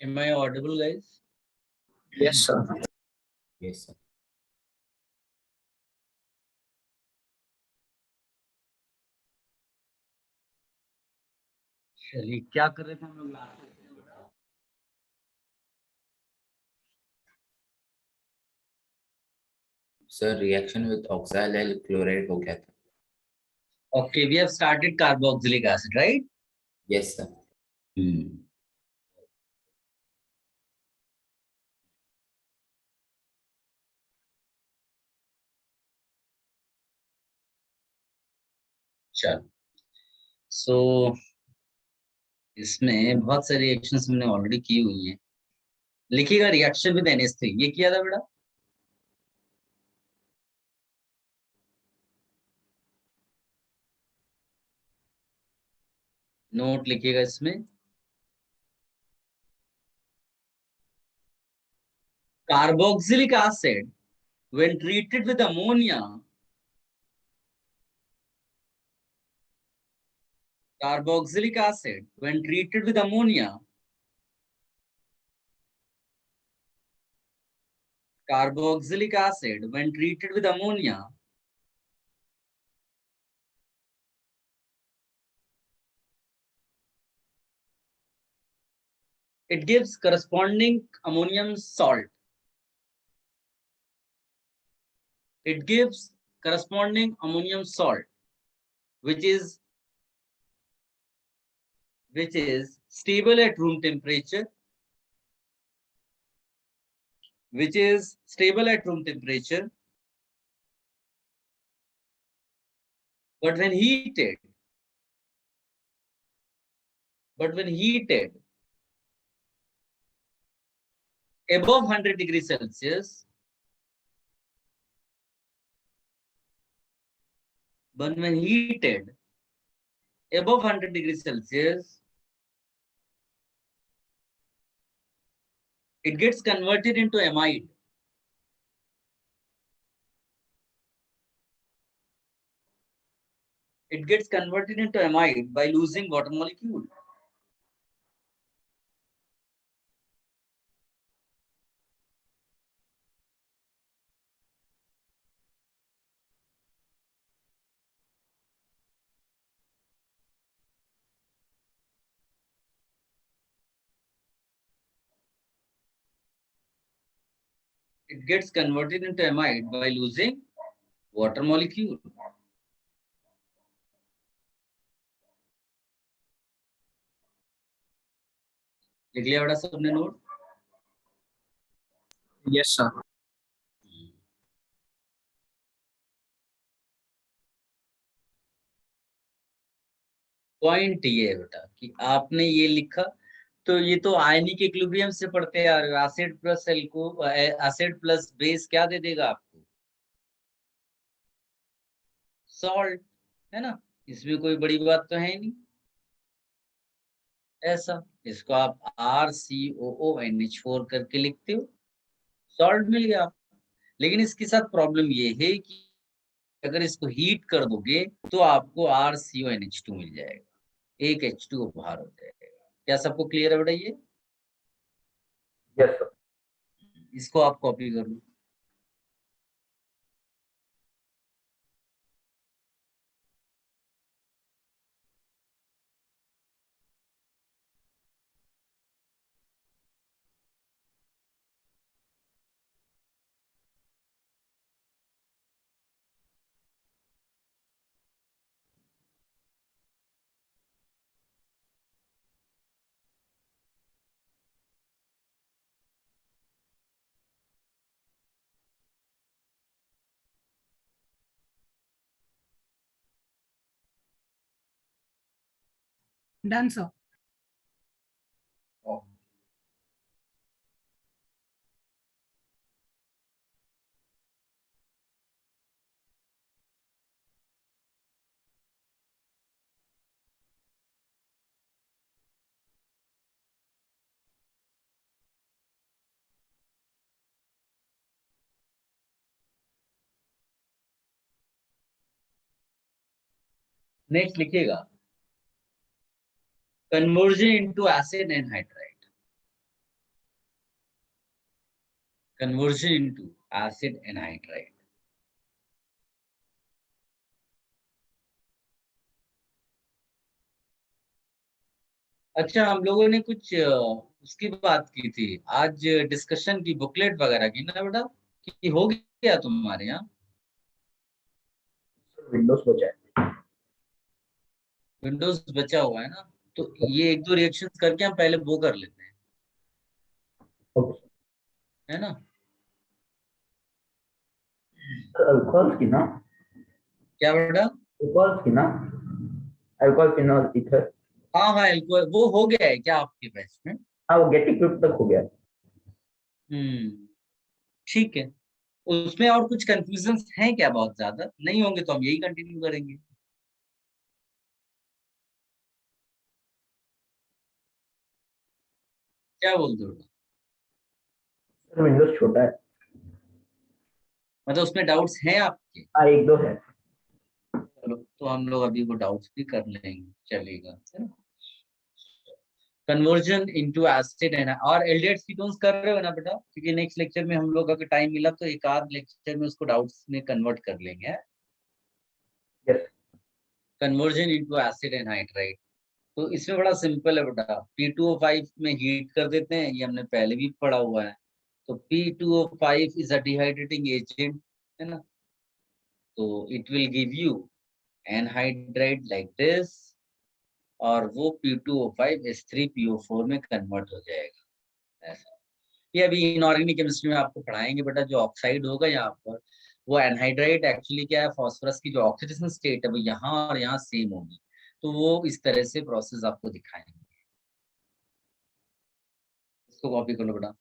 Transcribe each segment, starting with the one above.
Am I audible, guys? Yes, sir. Yes, sir. चलिए, क्या कर रहे थे हम लोग last? Sir, reaction with oxalyl chloride हो गया था. Okay, we have started carboxylic acid, right? Yes, sir. चलो, सो इसमें बहुत सारी रिएक्शंस हमने ऑलरेडी की हुई हैं. लिखिएगा रिएक्शन विद NH3, ये किया था बेटा? नोट लिखिएगा इसमें. Carboxylic acid, when treated with ammonia, carboxylic acid, when treated with ammonia, carboxylic acid, when treated with ammonia, it gives corresponding ammonium salt. It gives corresponding ammonium salt, which is stable at room temperature, which is stable at room temperature, but when heated, above 100 degrees Celsius, but when heated above 100 degrees Celsius, it gets converted into amide. It gets converted into amide by losing water molecule. It gets converted into amide by losing water molecule. लिख लिया बेटा सबने note? Yes, sir. Point ये है बेटा कि आपने ये लिखा, तो ये तो आयनिक इक्विलिब्रियम से पढ़ते आ रहे हो. Acid plus acid plus base क्या दे देगा आपको? सॉल्ट, है ना? इसमें कोई बड़ी बात तो है नहीं. ऐसा इसको आप RCOONH4 करके लिखते हो, सॉल्ट मिल गया. लेकिन इसके साथ प्रॉब्लम ये है कि अगर इसको हीट कर दोगे तो आपको RCONH2 मिल जाएगा, एक H2O बाहर हो जाएगा. क्या सबको क्लियर है बेटा ये? Yes, sir. इसको आप कॉपी कर लो. Done, sir. नेक्स्ट लिखिएगा conversion into acid and hydride. conversion into acid anhydride. अच्छा, हम लोगों ने कुछ उसकी बात की थी आज, डिस्कशन की, बुकलेट वगैरह की ना बेटा, कि हो गया तुम्हारे यहाँ? विंडोज बचा है। विंडोज बचा हुआ है ना, तो ये एक दो रिएक्शन करके हम पहले वो कर लेते हैं, ओके है ना? सर, अल्कोहल की ना, क्या बेटा? अल्कोहल की ना, अल्कोहल फिनॉल ईथर। हाँ हाँ, एल्कोहल वो हो गया है क्या आपके बैच में? हाँ, वो गेट इक्विप तक हो गया है। हम्म, ठीक है। उसमें और कुछ कंफ्यूजन हैं क्या? बहुत ज्यादा नहीं होंगे तो हम यही कंटिन्यू करेंगे। क्या बोलते हो? सर विंडोज छोटा है। मतलब उसमें डाउट्स हैं आपके? हाँ, एक दो है। चलो, तो हम लोग अभी वो डाउट्स भी कर लेंगे, चलेगा, है ना? कन्वर्जन इनटू एसिड है ना, और एल्डिहाइड कीटोन्स कर रहे हो ना बेटा? क्योंकि नेक्स्ट लेक्चर में हम लोग, अगर टाइम मिला तो एक आध लेक्चर में उसको डाउट्स में कन्वर्ट कर लेंगे। Yes. Conversion into acid anhydride, तो इसमें बड़ा सिंपल है बेटा। P2O5 में हीट कर देते हैं, ये हमने पहले भी पढ़ा हुआ है। तो P2O5 is a dehydrating agent, है ना? तो it will give you anhydride like this, और वो P2O5 H3PO4 में कन्वर्ट हो जाएगा, ऐसा। ये अभी इनऑर्गेनिक केमिस्ट्री में आपको पढ़ाएंगे बेटा, जो ऑक्साइड होगा यहाँ पर, वो एनहाइड्राइड एक्चुअली क्या है, फास्फोरस की जो ऑक्सीडेशन स्टेट है वो यहाँ और यहाँ सेम होगी। तो वो इस तरह से प्रोसेस आपको दिखाएंगे। इसको कॉपी कर लो बेटा।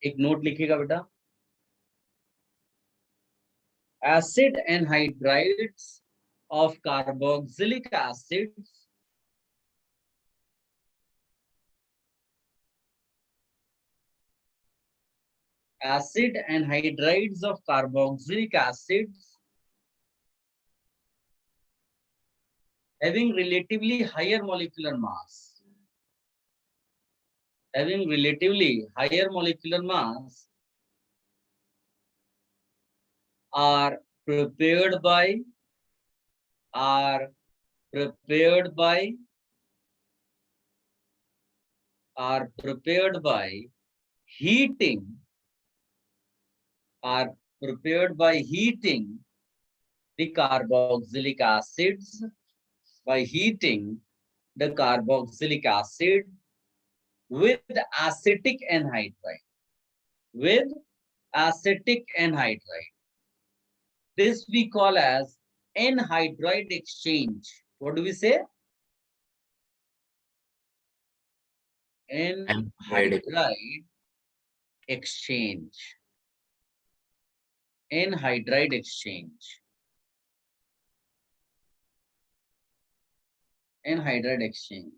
एक नोट लिखिएगा बेटा। Acid anhydrides of carboxylic acids acid anhydrides of carboxylic acids having relatively higher molecular mass, having relatively higher molecular mass are prepared by are prepared by are prepared by heating are prepared by heating the carboxylic acids, by heating the carboxylic acid with acetic anhydride, with acetic anhydride. This we call as anhydride exchange. What do we say? Anhydride. Anhydride exchange. Anhydride exchange. Anhydride exchange.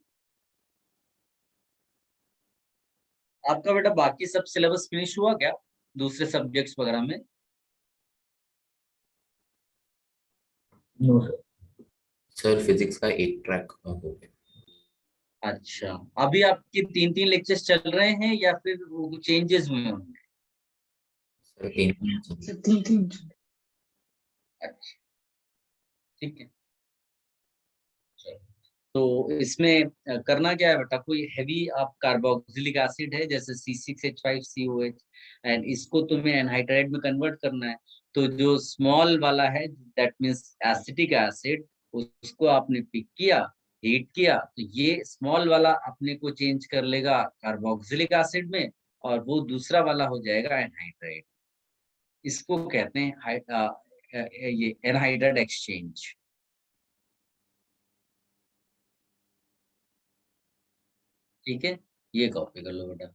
आपका बेटा बाकी सब syllabus finish हुआ क्या? दूसरे subjects वगैरह में? No, sir. Sir physics का एक ट्रैक हो गया। अच्छा, अभी आपके 3-3 लेक्चर्स चल रहे हैं या फिर वो चेंजेस हुए होंगे? सर 3 अच्छा, ठीक है। तो इसमें करना क्या है बेटा, कोई हैवी आप कार्बोक्सिलिक एसिड है जैसे C6H5COH, एंड इसको तुम्हें एनहाइड्राइड में कन्वर्ट करना है। तो जो स्मॉल वाला है, दैट मींस एसिटिक एसिड, उसको आपने पिक किया, हीट किया, तो ये स्मॉल वाला अपने को चेंज कर लेगा कार्बोक्सिलिक एसिड में, और वो दूसरा वाला हो जाएगा एनहाइड्राइड। इसको कहते हैं ये एनहाइड्राइड एक्सचेंज। ठीक है, ये कॉपी कर लो बेटा।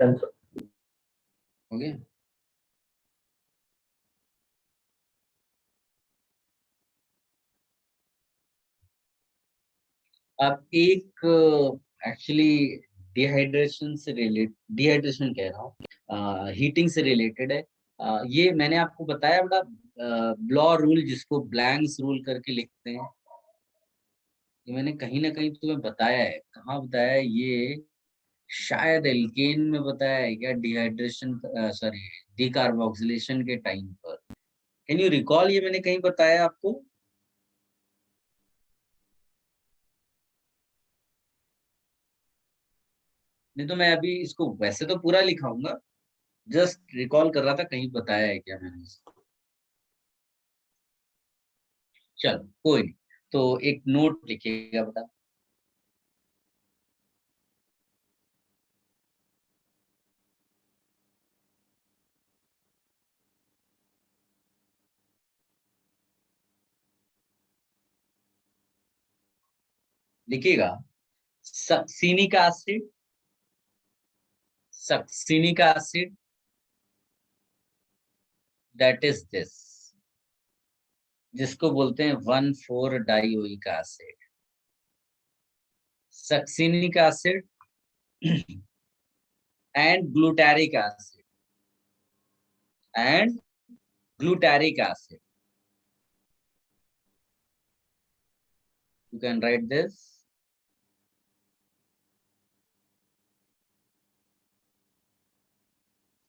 Done, sir. हो गया? अब एक एक्चुअली डिहाइड्रेशन कह रहा हूँ, हीटिंग से रिलेटेड है। ये मैंने आपको बताया बड़ा, ब्लॉ रूल जिसको ब्लैंक्स रूल करके लिखते हैं, ये मैंने कहीं ना कहीं तुम्हें बताया है। कहाँ बताया है ये? शायद एल्केन में बताया है क्या, डिहाइड्रेशन, सॉरी, डिकार्बोक्सिलेशन के टाइम पर। कैन यू रिकॉल, ये मैंने कहीं बताया आपको? नहीं तो मैं अभी इसको वैसे तो पूरा लिखाऊंगा, जस्ट रिकॉल कर रहा था कहीं बताया है क्या मैंने इसको। चलो कोई नहीं, तो एक नोट लिखिएगा बता। लिखिएगा, succinic acid, succinic acid, that is this, जिसको बोलते हैं 1,4 dioic acid. Succinic acid and glutaric acid, and glutaric acid. You can write this.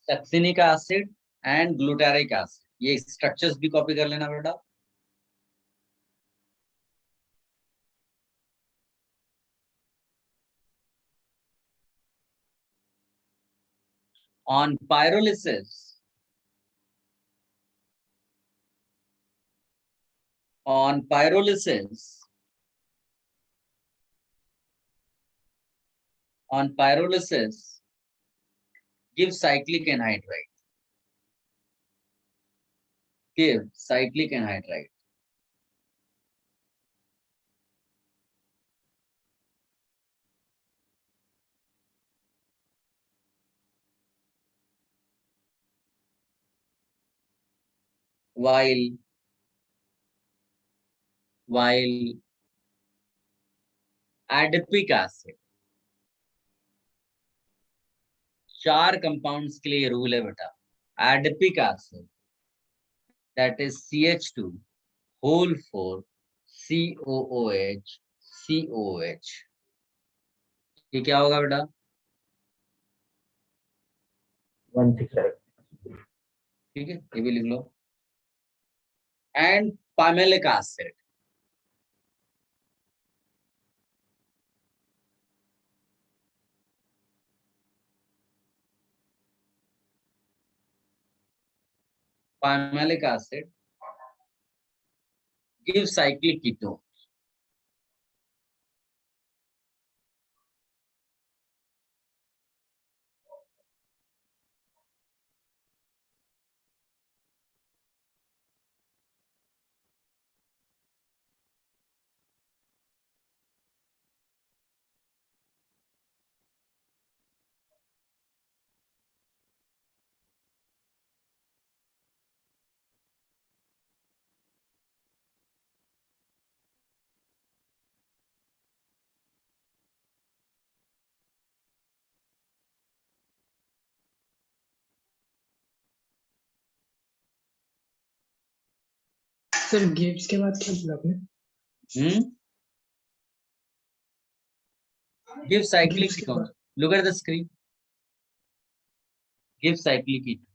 Succinic acid and glutaric acid. ये स्ट्रक्चर्स भी कॉपी कर लेना बेटा। On pyrolysis, on pyrolysis, on pyrolysis, give cyclic anhydride. Give cyclic anhydride. While adipic acid, 4 compounds के लिए rule है बेटा। Adipic acid, that is CH2 whole 4 COOH COH। ये क्या होगा बेटा? 1,6. ठीक है, ये भी लिख लो। And pimelic acid, Pymalic acid gives cyclic ketone. Sir gives के बाद क्या बोला आपने? Give cyclic गिव्स के ketone. बाद Look at the screen. Give cyclic ketone.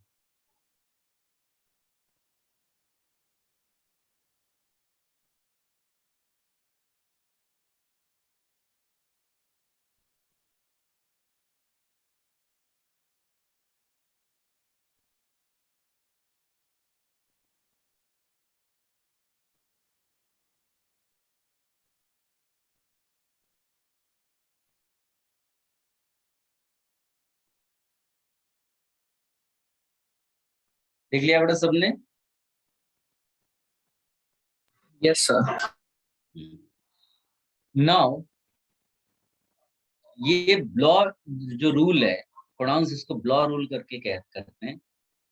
देख लिया बेटा सबने? Yes sir. नाउ ये ब्लॉर जो रूल है, प्रोनाउंस इसको ब्लॉर रूल करके करते हैं।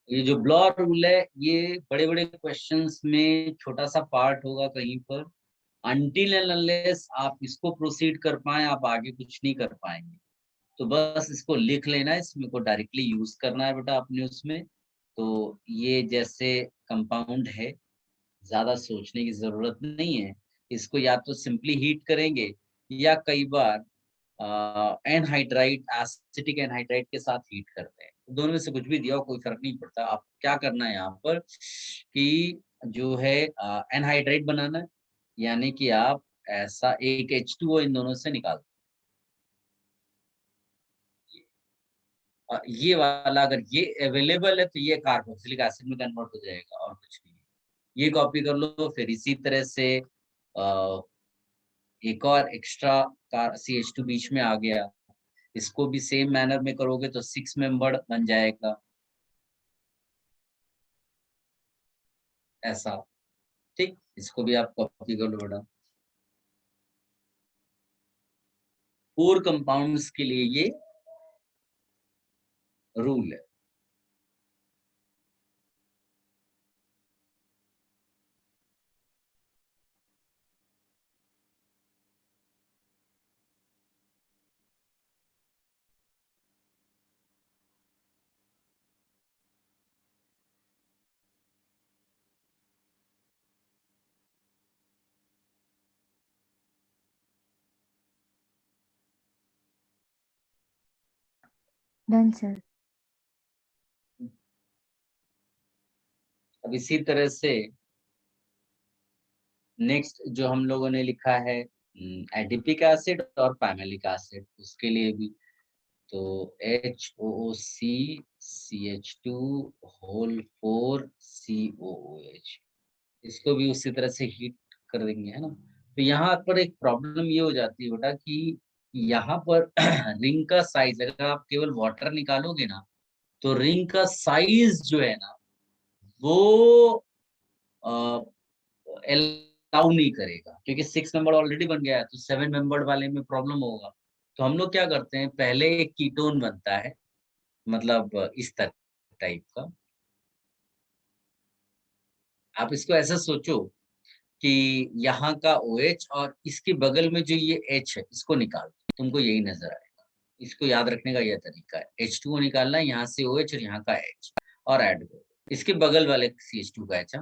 ये जो ब्लॉर रूल है ये बड़े बड़े क्वेश्चंस में छोटा सा पार्ट होगा कहीं पर। अनटिल एंड अनलेस आप इसको प्रोसीड कर पाए आप आगे कुछ नहीं कर पाएंगे। तो बस इसको लिख लेना है, इसमें को डायरेक्टली यूज करना है बेटा अपने उसमें। तो ये जैसे कंपाउंड है, ज्यादा सोचने की जरूरत नहीं है। इसको या तो सिंपली हीट करेंगे या कई बार एनहाइड्राइड, एसिटिक एनहाइड्राइड के साथ हीट करते हैं। दोनों में से कुछ भी दिया हो कोई फर्क नहीं पड़ता। आप क्या करना है यहाँ पर कि जो है एनहाइड्राइड बनाना है, यानी कि आप ऐसा एक H2O इन दोनों से निकाल। ये वाला अगर ये अवेलेबल है तो ये कार्बोक्सिलिक एसिड में कन्वर्ट हो जाएगा और कुछ नहीं। ये कॉपी कर लो। फिर इसी तरह से एक और एक्स्ट्रा CH2 बीच में आ गया, इसको भी सेम मैनर में करोगे तो 6 मेंबर बन जाएगा ऐसा। ठीक, इसको भी आप कॉपी कर लो बेटा। 4 कंपाउंड्स के लिए ये रूल है। Done sir. अब इसी तरह से नेक्स्ट जो हम लोगों ने लिखा है एडिपिक एसिड और पैमेलिक एसिड, उसके लिए भी तो HOOC CH2 होल 4 COOH, इसको भी उसी तरह से हीट कर देंगे, है ना। तो यहाँ पर एक प्रॉब्लम ये हो जाती है बेटा कि यहाँ पर रिंग का साइज, अगर आप केवल वाटर निकालोगे ना तो रिंग का साइज जो है ना वो अलाउ नहीं करेगा, क्योंकि 6 मेंबर ऑलरेडी बन गया है तो 7 मेंबर वाले में प्रॉब्लम होगा। तो हम लोग क्या करते हैं, पहले एक कीटोन बनता है, मतलब इस तरह टाइप का। आप इसको ऐसा सोचो कि यहाँ का OH और इसके बगल में जो ये H है इसको निकाल दो, तुमको यही नजर आएगा। इसको याद रखने का यह तरीका है, H2O निकालना है, यहाँ से OH और यहाँ का H और ऐड करो इसके बगल वाले CH2 का H।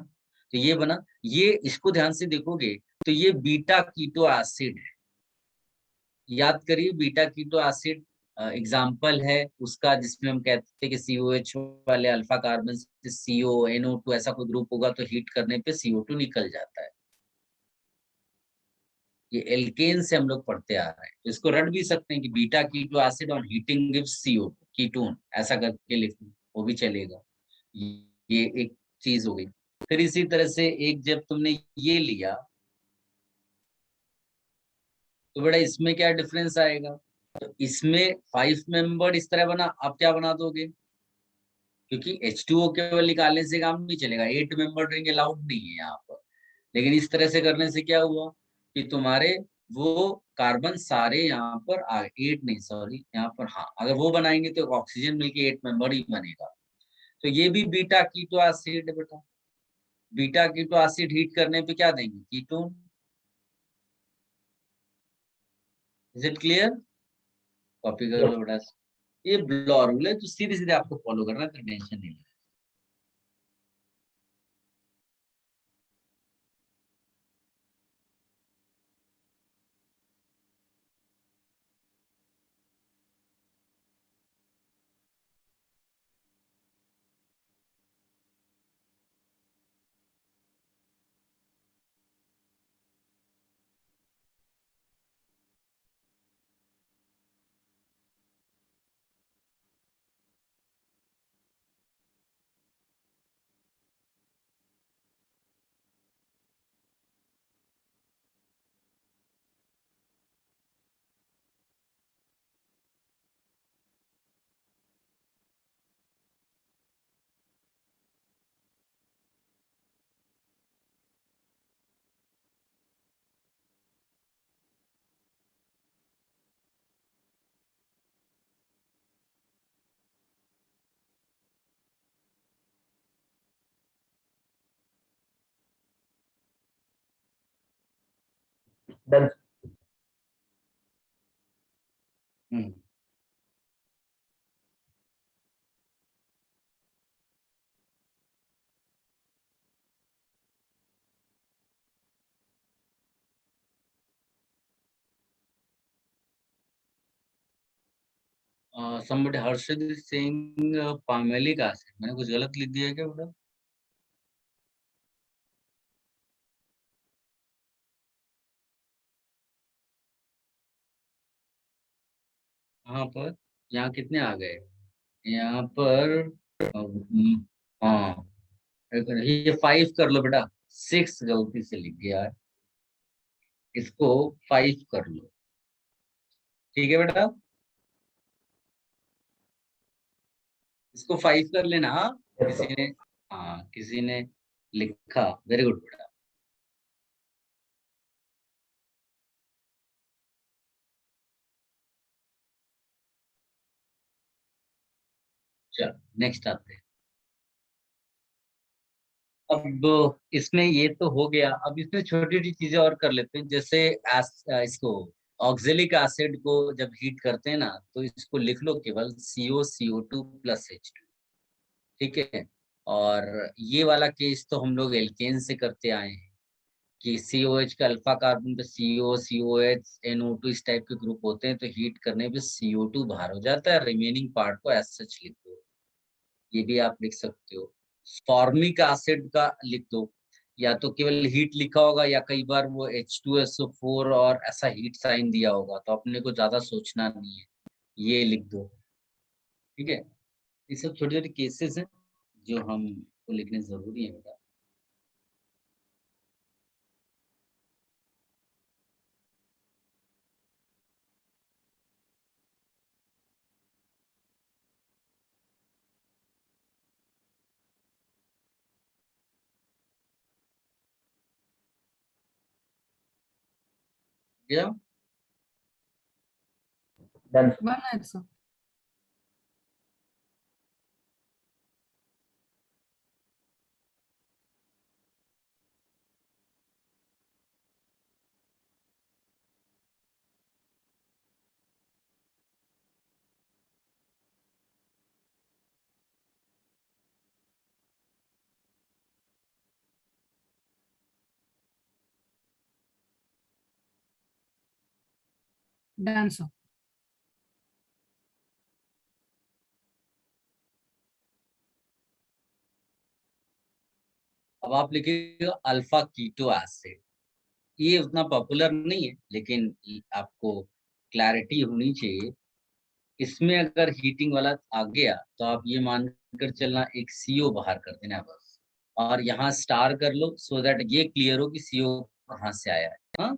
तो ये बना, ये इसको ध्यान से देखोगे तो ये बीटा कीटो एसिड है। याद करिए, बीटा कीटो एसिड एग्जाम्पल है उसका जिसमें हम कहते हैं कि COH वाले अल्फा कार्बन से CONO2 ऐसा कोई ग्रुप होगा तो हीट करने पे CO2 निकल जाता है। ये एल्केन से हम लोग पढ़ते आ रहे हैं, तो इसको रट भी सकते हैं कि beta keto acid on heating gives CO2 ketone, ऐसा करके लिख वो भी चलेगा। ये एक चीज हो गई। फिर इसी तरह से एक जब तुमने ये लिया तो बेटा इसमें क्या डिफरेंस आएगा, तो इसमें 5 मेंबर इस तरह बना, अब क्या बना दोगे, क्योंकि H2O केवल निकालने से काम नहीं चलेगा, 8 मेंबर रिंग अलाउड नहीं है यहाँ पर। लेकिन इस तरह से करने से क्या हुआ कि तुम्हारे वो कार्बन सारे यहाँ पर आ 8 नहीं सॉरी यहाँ पर, हाँ अगर वो बनाएंगे तो ऑक्सीजन मिलके 8 मेंबर ही बनेगा। तो ये भी बीटा कीटो एसिड है बेटा। बीटा कीटो एसिड हीट करने पे क्या देंगे, ketone. Is it clear? Copy कर लो बेटा। ये लॉ रूल है तो सीधे सीधे आपको फॉलो करना है, तो टेंशन नहीं लेना। Done. Hmm. somebody Harshad is saying palmelic acid, मैंने कुछ गलत लिख दिया क्या बेटा? हाँ पर यहाँ कितने आ गए, यहाँ पर हाँ ये 5 कर लो बेटा, 6 गलती से लिख गया है, इसको 5 कर लो, ठीक है बेटा, इसको 5 कर लेना। हाँ Yes, किसी sir. ने, हाँ किसी ने लिखा, वेरी गुड बेटा। चलो नेक्स्ट आते हैं। अब इसमें ये तो हो गया, अब इसमें छोटी छोटी चीजें और कर लेते हैं, जैसे इसको ऑक्जेलिक एसिड को जब हीट करते हैं ना तो इसको लिख लो केवल CO CO2 प्लस H2, ठीक है। और ये वाला केस तो हम लोग एल्केन से करते आए हैं कि COH का अल्फा कार्बन पे CO COH NO2 इस टाइप के ग्रुप होते हैं, तो हीट करने पे CO2 बाहर हो जाता है, रिमेनिंग पार्ट को एज सच लिख दो, ये भी आप लिख सकते हो। फॉर्मिक एसिड का लिख दो, या तो केवल हीट लिखा होगा या कई बार वो H2SO4 और ऐसा हीट साइन दिया होगा, तो अपने को ज्यादा सोचना नहीं है, ये लिख दो, ठीक है। ये सब छोटे छोटे केसेस हैं जो हमको लिखने जरूरी है बेटा। क्या Done. बना है सर। Done sir. अब आप लिखिएगा अल्फा कीटो एसिड, ये उतना पॉपुलर नहीं है लेकिन आपको क्लैरिटी होनी चाहिए। इसमें अगर हीटिंग वाला आ गया तो आप ये मानकर चलना एक CO बाहर कर देना बस, और यहाँ स्टार कर लो सो दैट ये क्लियर हो कि CO कहाँ से आया है। हाँ,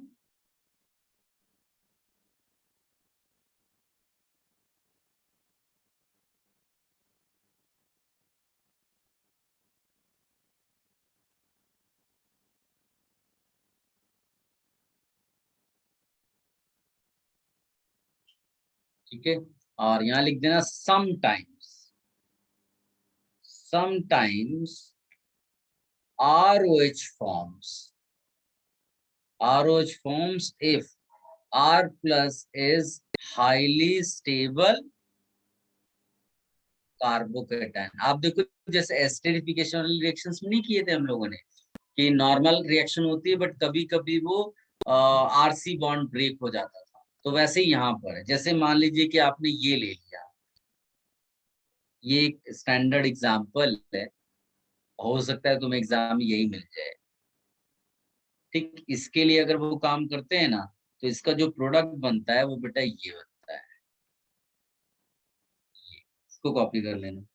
ठीक है। और यहाँ लिख देना sometimes ROH forms if R plus is highly stable carbocation. आप देखो जैसे एस्टरिफिकेशन वाली रिएक्शंस में नहीं किए थे हम लोगों ने कि नॉर्मल रिएक्शन होती है बट कभी कभी वो RC बॉन्ड ब्रेक हो जाता था, तो वैसे ही यहाँ पर है। जैसे मान लीजिए कि आपने ये ले लिया, ये एक स्टैंडर्ड एग्जांपल है, हो सकता है तुम्हें एग्जाम में यही मिल जाए। ठीक, इसके लिए अगर वो काम करते हैं ना तो इसका जो प्रोडक्ट बनता है वो बेटा ये बनता है, ये इसको कॉपी कर लेना।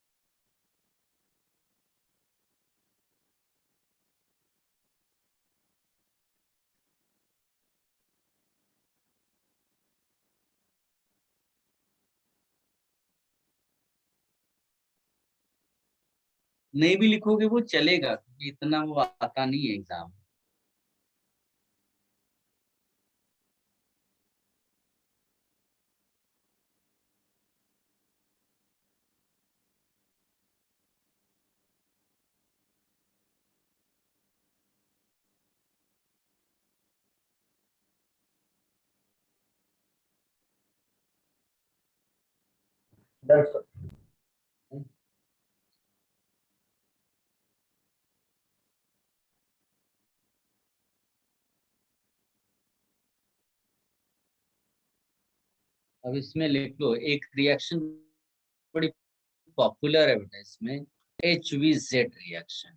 नहीं भी लिखोगे वो चलेगा क्योंकि इतना वो आता नहीं है एग्जाम। Done, sir. अब इसमें लिख लो एक रिएक्शन बड़ी पॉपुलर है बेटा इसमें, HVZ reaction.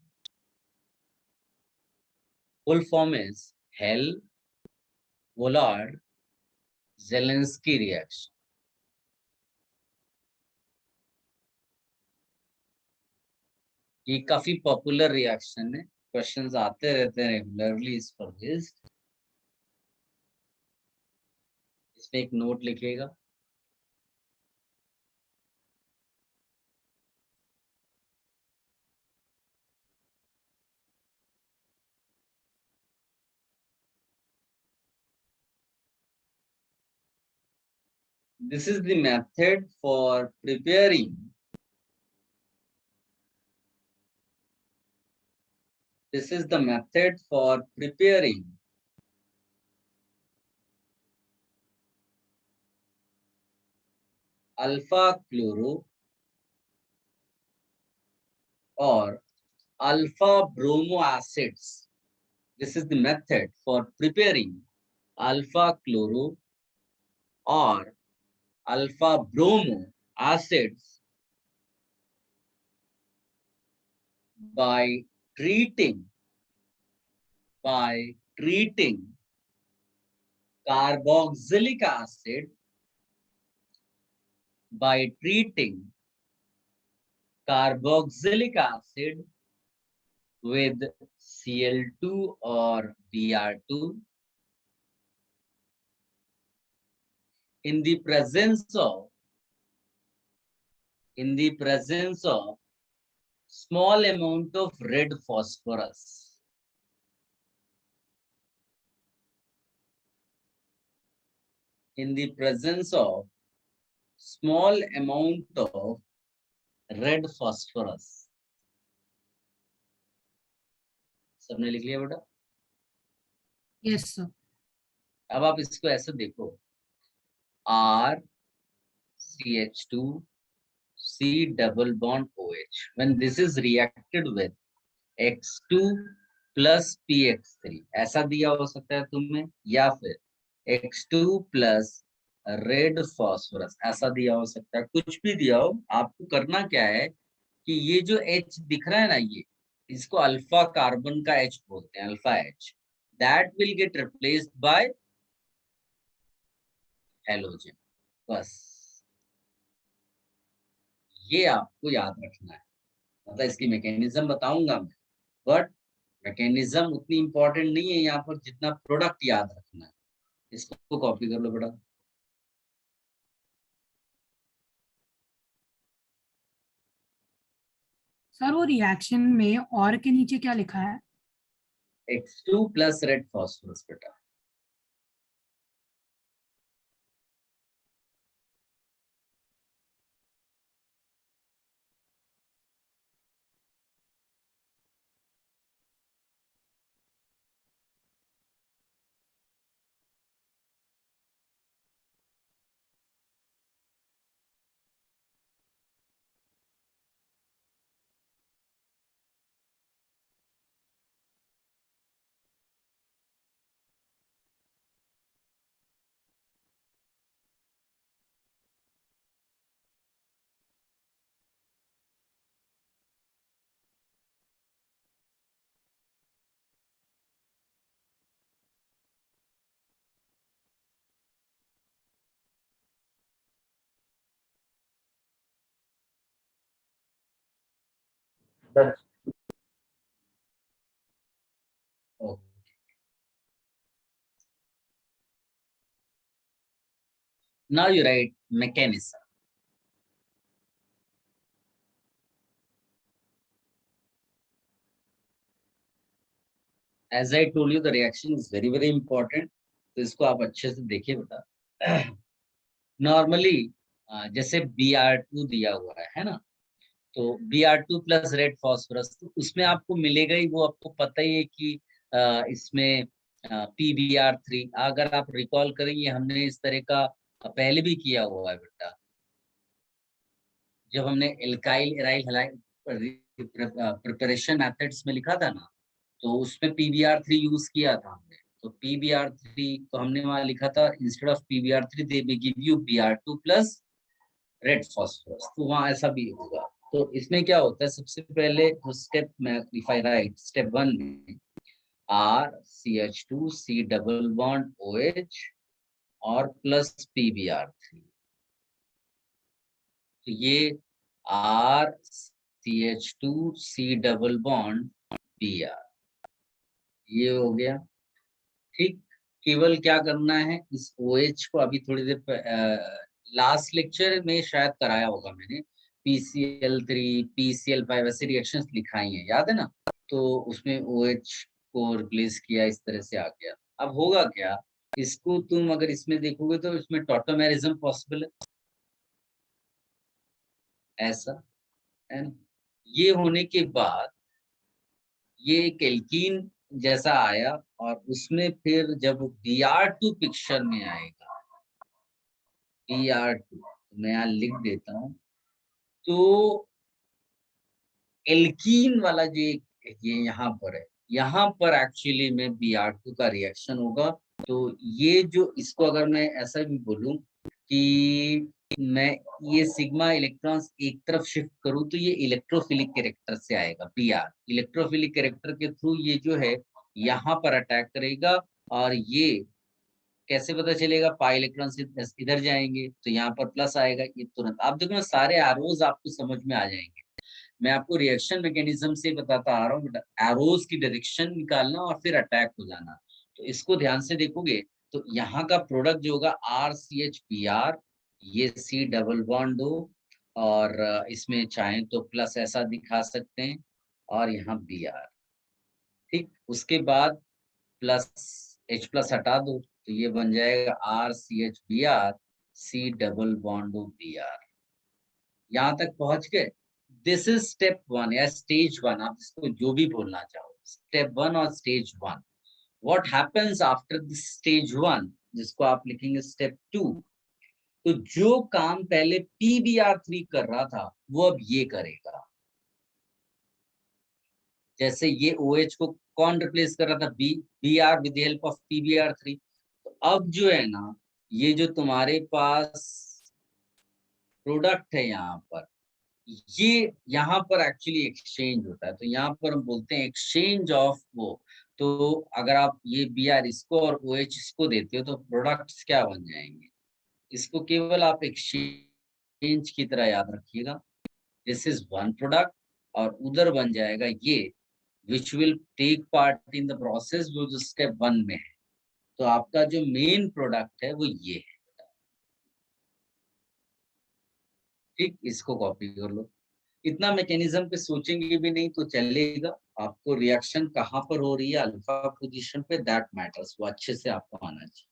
Full form is Hell Volhard Zelinsky reaction. ये काफी पॉपुलर रिएक्शन है, क्वेश्चंस आते रहते हैं रेगुलरली इस पर बेस्ड। इसमें एक नोट लिखेगा। This is the method for preparing. This is the method for preparing alpha chloro or alpha bromo acids. This is the method for preparing alpha chloro or alpha bromo acids by treating carboxylic acid with Cl2 or Br2 in the presence of small amount of red phosphorus. In the presence of small amount of red phosphorus. सबने लिख लिया बेटा? Yes, sir. अब आप इसको ऐसे देखो, RCH2 C double bond OH. When this is reacted with X2 plus PX3, ऐसा दिया हो सकता है तुम्हें, या फिर X2 plus रेड फॉस्फोरस ऐसा दिया हो सकता है, कुछ भी दिया हो। आपको करना क्या है कि ये जो H दिख रहा है ना, ये इसको अल्फा कार्बन का H बोलते हैं, alpha H, that will get replaced by halogen. बस ये आपको याद रखना है, मतलब इसकी मैकेनिज्म बताऊंगा मैं, बट मैकेनिज्म उतनी इंपॉर्टेंट नहीं है यहाँ पर जितना प्रोडक्ट याद रखना है। इसको कॉपी कर लो बेटा। सर वो रिएक्शन में और के नीचे क्या लिखा है? X2 प्लस रेड फॉस्फोरस बेटा। Done. Oh. Now you write mechanism. As I told you, the reaction is very very important. तो इसको आप अच्छे से देखिए बेटा। नॉर्मली जैसे Br2 दिया हुआ है ना, तो Br2 प्लस रेड फॉस्फोरस, तो उसमें आपको मिलेगा ही, वो आपको पता ही है कि इसमें PBr3, अगर आप रिकॉल करेंगे हमने इस तरह का पहले भी किया हुआ है बेटा। जब हमने alkyl aryl halide preparation methods में लिखा था ना, तो उसमें PBr3 यूज किया था हमने। तो PBr3 तो हमने वहां लिखा था, instead of PBr3 they will give you Br2 plus red phosphorus, तो वहां ऐसा भी होगा। तो इसमें क्या होता है, सबसे पहले तो स्टेप में इफ आई राइट स्टेप 1 में RCH2 C double bond OH और प्लस PBr3, तो ये RCH2 C double bond Br, ये हो गया। ठीक, केवल क्या करना है, इस OH को अभी थोड़ी देर लास्ट लेक्चर में शायद कराया होगा मैंने, PCl3 PCl5 ऐसे रिएक्शंस लिखाई हैं, याद है ना। तो उसमें OH को रिप्लेस किया, इस तरह से आ गया। अब होगा क्या, इसको तुम अगर इसमें देखोगे तो इसमें टॉटोमेरिज्म पॉसिबल है, ऐसा है ना। ये होने के बाद ये एक एल्कीन जैसा आया, और उसमें फिर जब Br2 पिक्चर में आएगा, Br2 मैं यहाँ लिख देता हूँ, तो एल्कीन वाला जो ये यहाँ पर है, यहाँ पर एक्चुअली में Br2 का रिएक्शन होगा। तो ये जो, इसको अगर मैं ऐसा भी बोलूं कि मैं ये सिग्मा इलेक्ट्रॉन्स एक तरफ शिफ्ट करूं, तो ये इलेक्ट्रोफिलिक कैरेक्टर से आएगा। Br इलेक्ट्रोफिलिक कैरेक्टर के थ्रू ये जो है यहाँ पर अटैक करेगा, और ये कैसे पता चलेगा, पाई इलेक्ट्रॉन से इधर जाएंगे तो यहाँ पर प्लस आएगा, ये तुरंत आप देखो ना, सारे एरोज आपको समझ में आ जाएंगे। मैं आपको रिएक्शन मैकेनिज्म से बताता आ रहा हूँ बेटा, एरोज की डायरेक्शन निकालना और फिर अटैक हो जाना। तो इसको ध्यान से देखोगे तो यहाँ का प्रोडक्ट जो होगा RCH Br, ये C डबल बॉन्ड दो, और इसमें चाहें तो प्लस ऐसा दिखा सकते हैं, और यहाँ Br। ठीक, उसके बाद प्लस H प्लस हटा दो, तो ये बन जाएगा RCH Br C double bond Br। यहाँ तक पहुंच गए। दिस इज स्टेप 1 या स्टेज 1, आप इसको जो भी बोलना चाहो, स्टेप 1 और stage 1। What happens after this stage 1, जिसको आप लिखेंगे स्टेप 2, तो जो काम पहले PBr3 कर रहा था वो अब ये करेगा। जैसे ये OH को कौन रिप्लेस कर रहा था, Br with help of PBr3। तो अब जो है ना, ये जो तुम्हारे पास प्रोडक्ट है यहाँ पर, ये यहाँ पर एक्चुअली एक्सचेंज होता है। तो यहाँ पर हम बोलते हैं एक्सचेंज ऑफ वो। तो अगर आप ये Br इसको और OH इसको देते हो, तो प्रोडक्ट्स क्या बन जाएंगे, इसको केवल आप एक्सचेंज की तरह याद रखिएगा। दिस इज वन प्रोडक्ट, और उधर बन जाएगा ये which will take part in the process, वो जो स्टेप 1 में है। तो आपका जो मेन प्रोडक्ट है वो ये है। ठीक, इसको कॉपी कर लो। इतना मैकेनिज्म पे सोचेंगे भी नहीं तो चलेगा। आपको रिएक्शन कहाँ पर हो रही है, अल्फा पोजीशन पे, दैट मैटर्स, वो अच्छे से आपको आना चाहिए।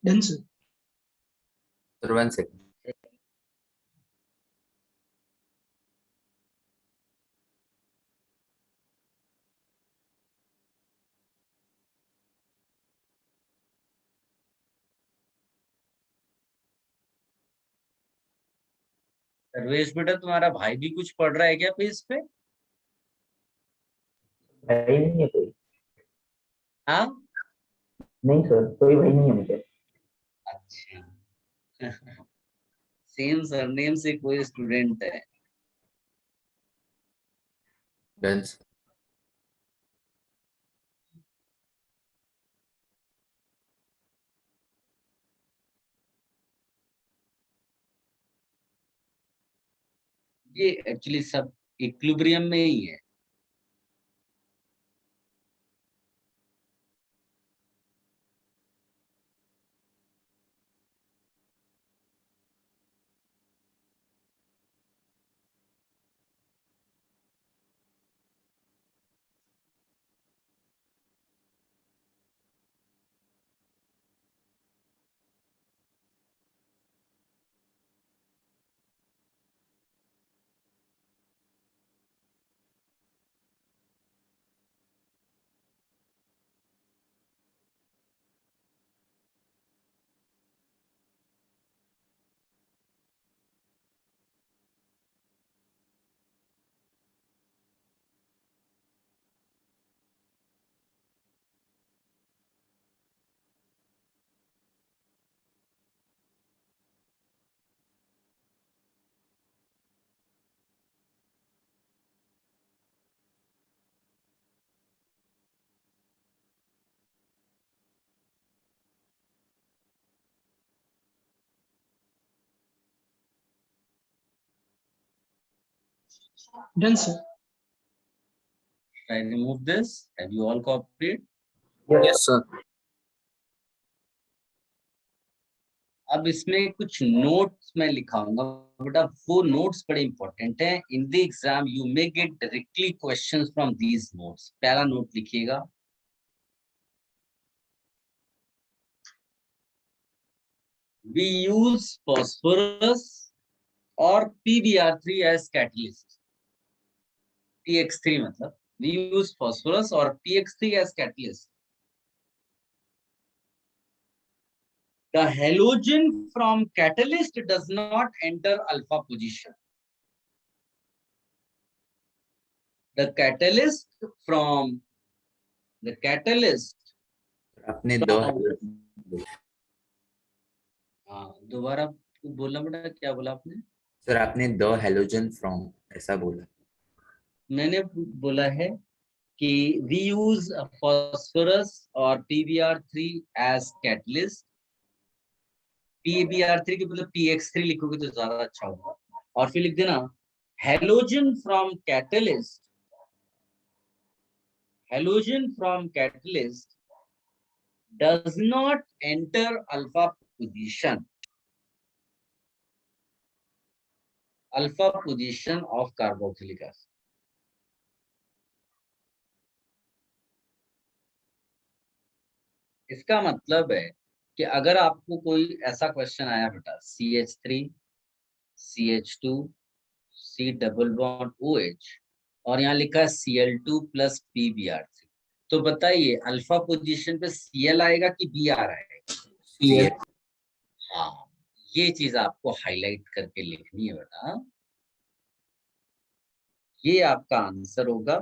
Done sir. Sir 1 second. Sarvesh बेटा, तुम्हारा भाई भी कुछ पढ़ रहा है क्या पेज पे? भाई नहीं है कोई। हाँ, नहीं सर, कोई भाई नहीं है मुझे। अच्छा। सेम सरनेम से कोई स्टूडेंट है? डन। ये एक्चुअली सब इक्विलिब्रियम में ही है। Done sir. I remove this. Have you all copied? Yes sir. अब इसमें कुछ नोट्स मैं लिखाऊंगा बेटा, वो नोट्स बड़े इंपॉर्टेंट हैं। In the exam you may get directly questions from these notes. पहला नोट लिखिएगा, we use phosphorus or PBr3 as catalyst। PX3 मतलब we use phosphorus or PX3 as catalyst। The halogen from catalyst does not enter alpha position। The catalyst from the catalyst आपने दो from, हाँ दोबारा बोलना बेटा, क्या बोला आपने? सर आपने दो हेलोजन फ्रॉम ऐसा बोला। मैंने बोला है कि we use phosphorus or PBr3 as catalyst। PBr3 के मतलब PX3 लिखोगे तो ज्यादा अच्छा होगा। और फिर लिख देना halogen from catalyst does not enter alpha position of carboxylic acid. इसका मतलब है कि अगर आपको कोई ऐसा क्वेश्चन आया बेटा CH3 CH2 C double bond OH और यहाँ लिखा है Cl2 प्लस PbR3, तो बताइए अल्फा पोजीशन पे Cl आएगा कि Br आएगा? Cl. हाँ, ये चीज आपको हाईलाइट करके लिखनी है बेटा, ये आपका आंसर होगा।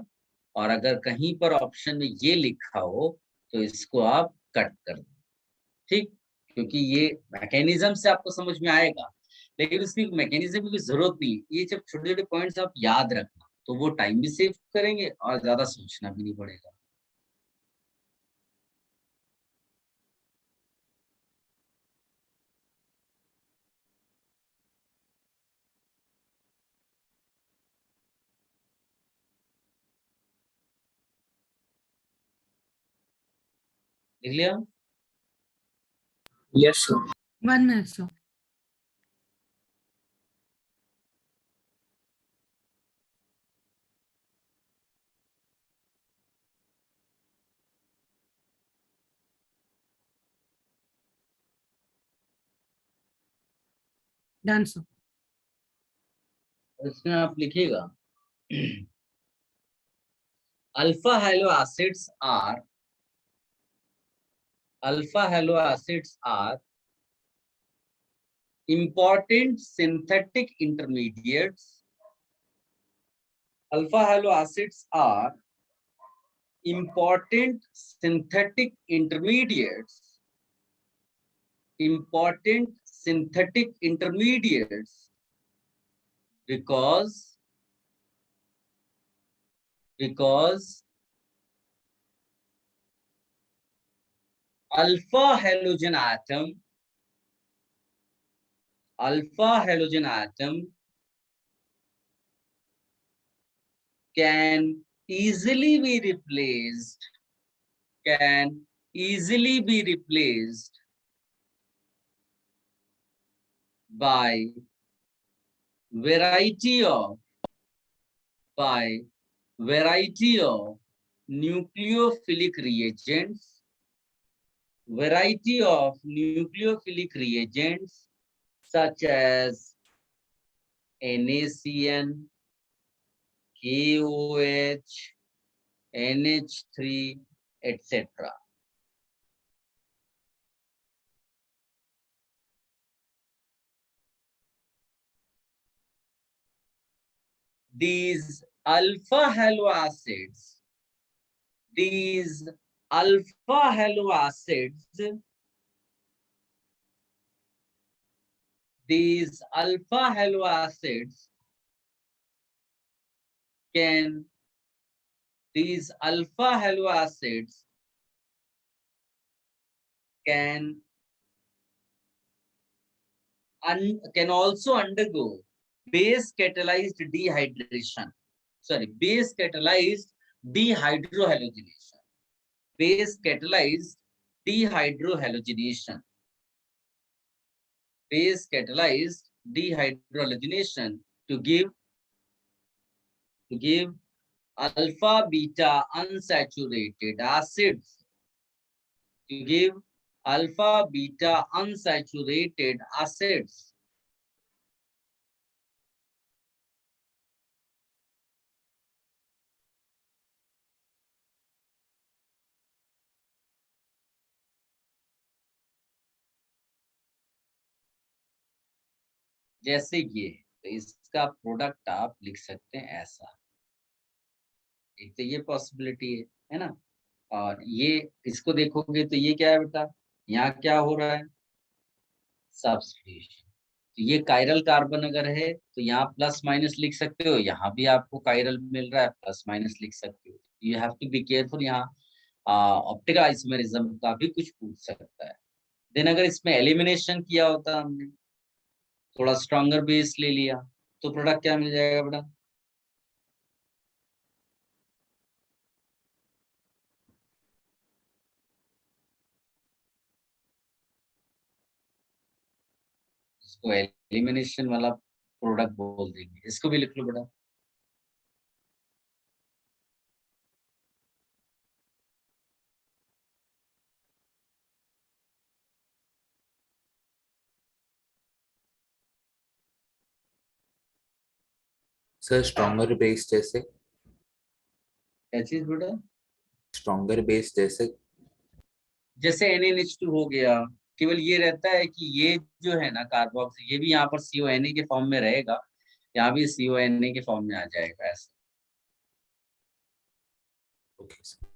और अगर कहीं पर ऑप्शन में ये लिखा हो तो इसको आप कट कर दो, ठीक, क्योंकि ये मैकेनिज्म से आपको समझ में आएगा, लेकिन उसकी मैकेनिज्म की जरूरत नहीं। ये जब छोटे छोटे पॉइंट्स आप याद रखना तो वो टाइम भी सेव करेंगे और ज्यादा सोचना भी नहीं पड़ेगा। लिख लिया? Yes, sir. 1 minute, sir. Done, sir. इसमें आप लिखिएगा alpha halo acids are important synthetic intermediates. Alpha halo acids are important synthetic intermediates. Important synthetic intermediates because alpha halogen atom can easily be replaced by variety of nucleophilic reagents such as NaCN, KOH, NH3, etc. These alpha halo acids can also undergo base catalyzed dehydrogenation. Base catalyzed dehydrogenation to give alpha beta unsaturated acids. जैसे ये, तो इसका product आप लिख सकते हैं ऐसा। एक तो ये पॉसिबिलिटी है ना, और ये इसको देखोगे तो ये क्या है बेटा, यहाँ क्या हो रहा है, सब्स्टिट्यूशन। तो ये कायरल कार्बन अगर है तो यहाँ प्लस माइनस लिख सकते हो, यहाँ भी आपको कायरल मिल रहा है प्लस माइनस लिख सकते हो। You have to be careful, यहाँ ऑप्टिकल आइसोमेरिज्म का भी कुछ पूछ सकता है। देन अगर इसमें एलिमिनेशन किया होता हमने, थोड़ा स्ट्रॉन्गर बेस ले लिया, तो प्रोडक्ट क्या मिल जाएगा बेटा, इसको एलिमिनेशन वाला प्रोडक्ट बोल देंगे। इसको भी लिख लो बेटा। सर स्ट्रॉन्गर बेस जैसे? क्या चीज बेटा? स्ट्रॉन्गर बेस जैसे? जैसे NaNH2 हो गया, केवल ये रहता है कि ये जो है ना कार्बोक्स, ये भी यहाँ पर CONa के फॉर्म में रहेगा, यहाँ भी CONa के फॉर्म में आ जाएगा ऐसे। Okay sir.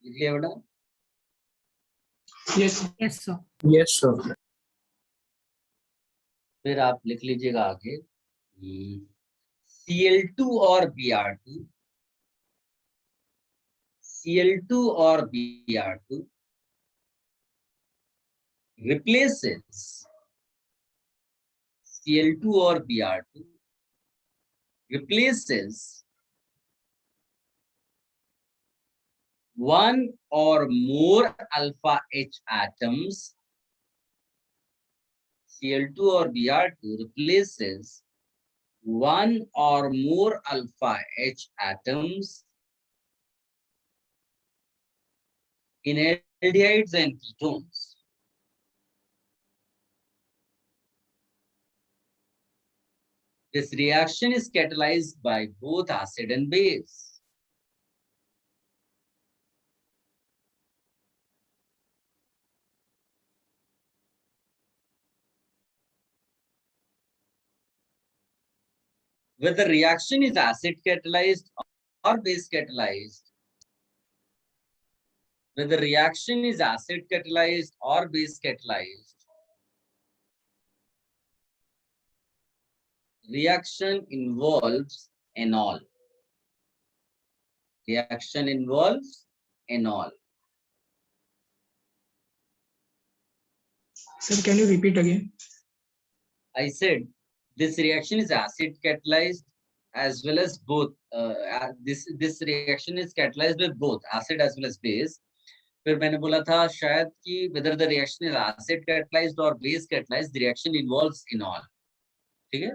लिख लिया बेटा? Yes yes sir. Yes sir. फिर आप लिख लीजिएगा आगे Cl2 और Br2, Cl2 और Br2 replaces Cl2 और Br2 replaces one or more alpha H atoms. Cl2 or Br2 replaces one or more alpha H atoms in aldehydes and ketones. This reaction is catalyzed by both acid and base. Whether the reaction is acid catalyzed or base catalyzed, whether the reaction is acid catalyzed or base catalyzed, reaction involves enol. Reaction involves enol. Sir, can you repeat again? I said this reaction is acid catalyzed as well as both. This reaction is catalyzed with both acid as well as base. फिर मैंने बोला था शायद कि whether the reaction is acid catalyzed or base catalyzed, the reaction involves enol. ठीक है?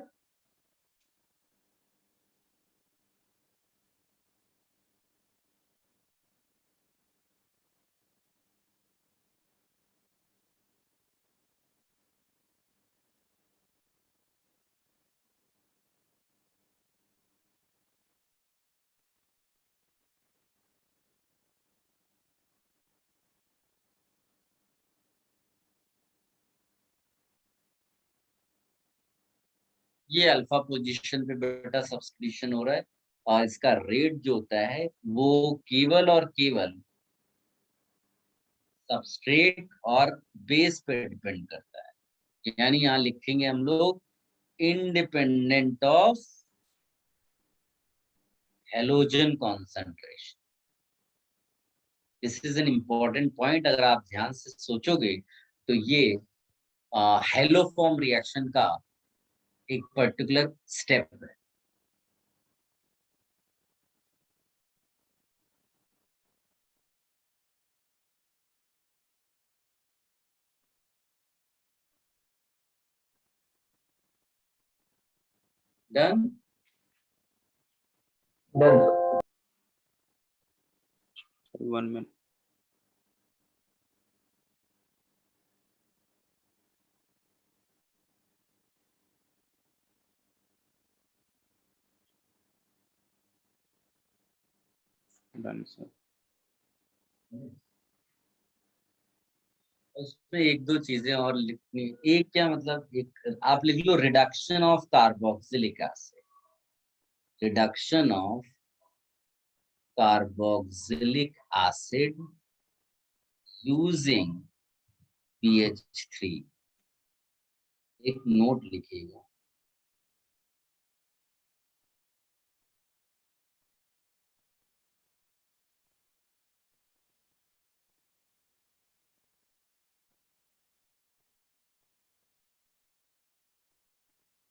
ये alpha position पे बेटा सब्स्टिट्यूशन हो रहा है और इसका रेट जो होता है वो केवल और केवल सबस्ट्रेट और बेस पे डिपेंड करता है। यानी यहाँ लिखेंगे हम लोग independent of halogen concentration. This is an important point. अगर आप ध्यान से सोचोगे तो ये हेलोफॉर्म रिएक्शन का एक पर्टिकुलर स्टेप है। Done? Done. 1 minute. Done, sir. उसमें एक दो चीजें और लिखनी। एक क्या मतलब, एक आप लिख लो reduction of carboxylic acid. Reduction of carboxylic acid using BH3। एक नोट लिखिएगा।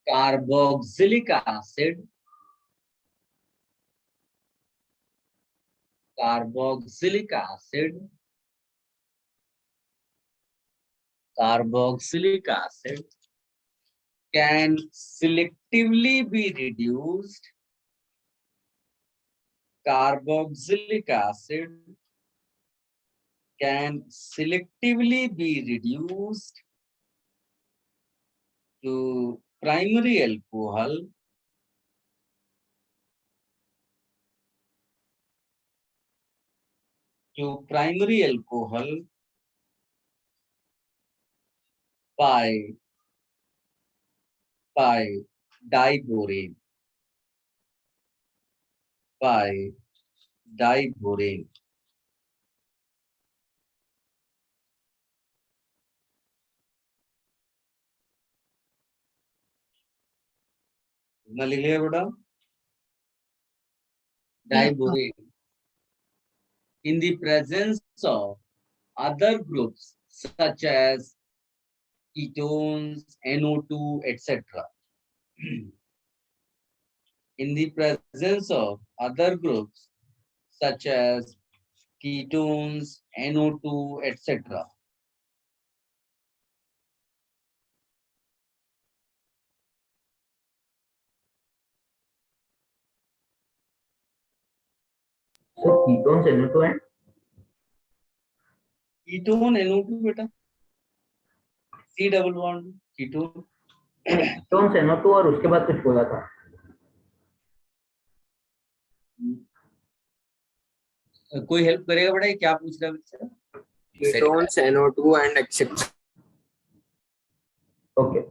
Carboxylic acid, carboxylic acid, carboxylic acid can selectively be reduced. Carboxylic acid can selectively be reduced to primary alcohol by diborane, by diborane. लिख लिया बेटा, diborane. In the presence of other groups such as ketones, NO2, etc. In the presence of other groups such as ketones, NO2, etc. So ketones NO2 and Ketone NO2 बेटा, C double bond ketone. ketones NO2 और उसके बाद कुछ बोला था. कोई help करेगा बेटा, ये क्या पूछ रहा है बच्चा? Ketones, NO2 and etc. Okay.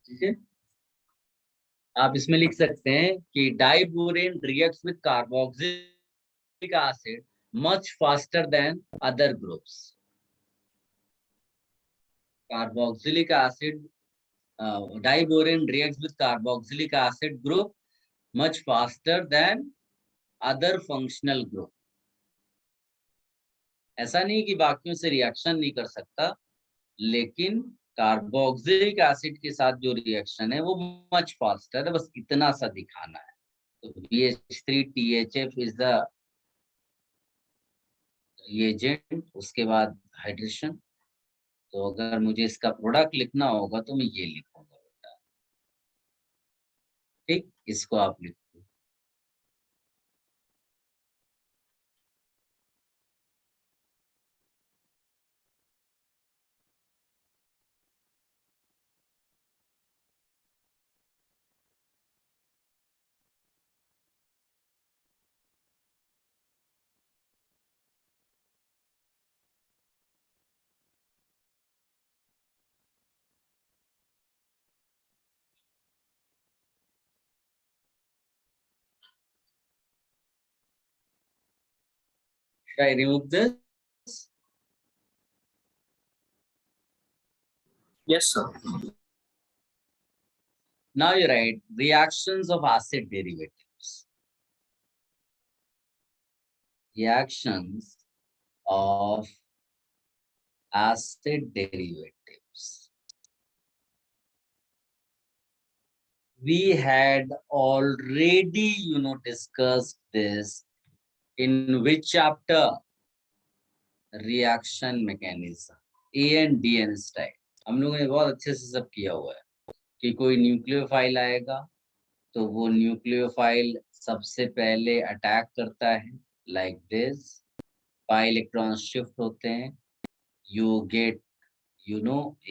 ठीक है, आप इसमें लिख सकते हैं कि diborane reacts with carboxylic acid much faster than other groups. Carboxylic acid, diborane reacts with carboxylic acid group much faster than other functional group. ऐसा नहीं कि बाकियों से रिएक्शन नहीं कर सकता, लेकिन कार्बोक्सिलिक एसिड के साथ जो रिएक्शन है वो मच फास्टर है, बस इतना सा दिखाना है. तो BH3THF इज द रिएजेंट, उसके बाद हाइड्रेशन. तो अगर मुझे इसका प्रोडक्ट लिखना होगा तो मैं ये लिखूंगा बेटा. ठीक, इसको आप लिखो. Should I remove this? Yes, sir. Now you write reactions of acid derivatives. Reactions of acid derivatives. We had already, discussed this in which chapter? Reaction mechanism, A and DN style. हम लोगों ने बहुत अच्छे से सब किया हुआ है कि कोई न्यूक्लियोफाइल आएगा तो वो न्यूक्लियोफाइल सबसे पहले अटैक करता है like this, pi electron shift होते हैं, यू गेट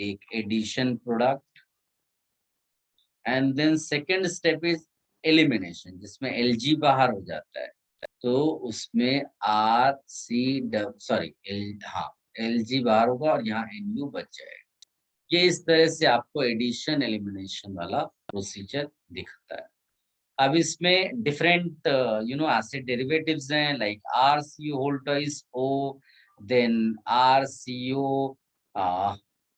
एक addition product, and then second step is elimination, जिसमें Lg बाहर हो जाता है, तो उसमें Lg बाहर होगा और यहाँ Nu बच जाएगा. ये इस तरह से आपको एडिशन एलिमिनेशन वाला प्रोसीजर दिखता है. अब इसमें डिफरेंट एसिड डेरिवेटिव्स हैं like RCO whole twice O, then RCO,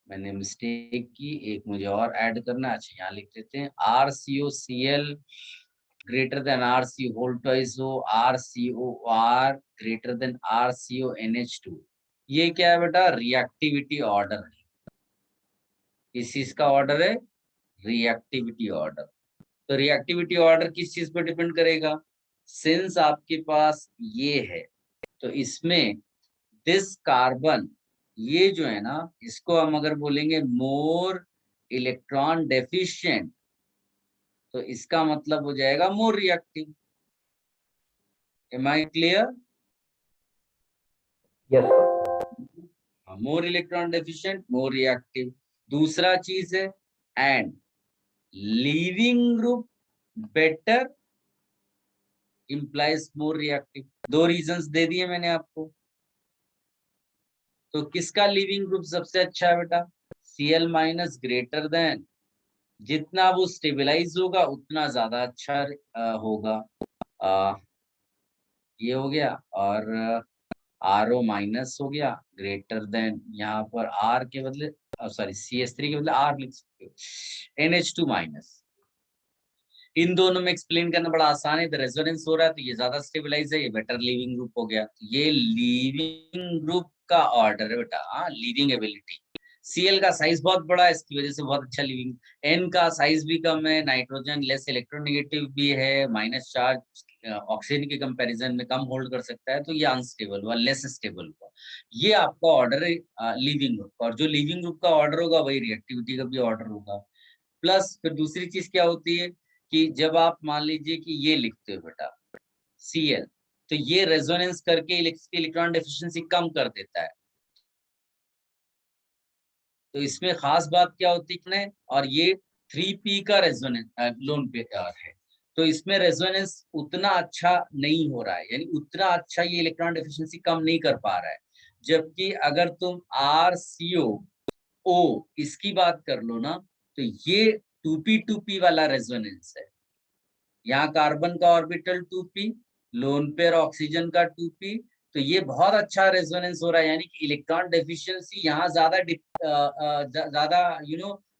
मैंने मिस्टेक की, एक मुझे और ऐड करना है. अच्छा यहाँ लिख देते हैं RCOCl greater than RC whole twice O RCOR greater than RCO NH2, ये क्या है बेटा? रिएक्टिविटी ऑर्डर है। किस चीज का ऑर्डर है? Reactivity order. तो रिएक्टिविटी ऑर्डर किस चीज पर डिपेंड करेगा? सिंस आपके पास ये है तो इसमें दिस कार्बन, ये जो है ना, इसको हम अगर बोलेंगे मोर इलेक्ट्रॉन डेफिशिएंट, तो इसका मतलब हो जाएगा more reactive. Am I clear? Yes, sir. More electron deficient, more reactive. दूसरा चीज है and leaving group better implies more reactive. दो रीजंस दे दिए मैंने आपको। तो किसका लीविंग ग्रुप सबसे अच्छा है बेटा? Cl माइनस ग्रेटर देन, जितना वो स्टेबलाइज होगा उतना ज्यादा अच्छा होगा। ये हो गया। और RO माइनस हो गया ग्रेटर देन, यहाँ पर R के बदले सॉरी CH3 के बदले R लिख सकते हो, NH2 माइनस। इन दोनों में एक्सप्लेन करना बड़ा आसान है। रेजोनेंस हो रहा है तो ये ज्यादा स्टेबलाइज है, ये बेटर लीविंग ग्रुप हो गया। ये लीविंग ग्रुप का ऑर्डर है बेटा। हाँ, लीविंग एबिलिटी। Cl का साइज बहुत बड़ा है, इसकी वजह से बहुत अच्छा लीविंग। N का साइज भी कम है, नाइट्रोजन लेस इलेक्ट्रोनेगेटिव भी है, माइनस चार्ज ऑक्सीजन के कंपैरिजन में कम होल्ड कर सकता है, तो ये अनस्टेबल हुआ, लेस स्टेबल हुआ। ये आपका ऑर्डर है लीविंग ग्रुप का। और जो लीविंग ग्रुप का ऑर्डर होगा वही रिएक्टिविटी का भी ऑर्डर होगा। प्लस फिर दूसरी चीज क्या होती है कि जब आप मान लीजिए कि ये लिखते हो बेटा Cl, तो ये रेजोनेंस करके इलेक्ट्रॉन डेफिशिएंसी कम कर देता है। तो इसमें खास बात क्या होती है, और ये 3p का रेजोनेंस लोन पेयर है, तो इसमें रेजोनेंस उतना अच्छा नहीं हो रहा है, यानी उतना अच्छा ये इलेक्ट्रॉन डेफिशिएंसी कम नहीं कर पा रहा है। जबकि अगर तुम RCO इसकी बात कर लो ना, तो ये 2p वाला रेजोनेंस है। यहाँ कार्बन का orbital 2p, lone pair oxygen का 2p, तो ये बहुत अच्छा रेजोनेंस हो रहा है, यानी कि इलेक्ट्रॉन डेफिशिएंसी यहाँ ज्यादा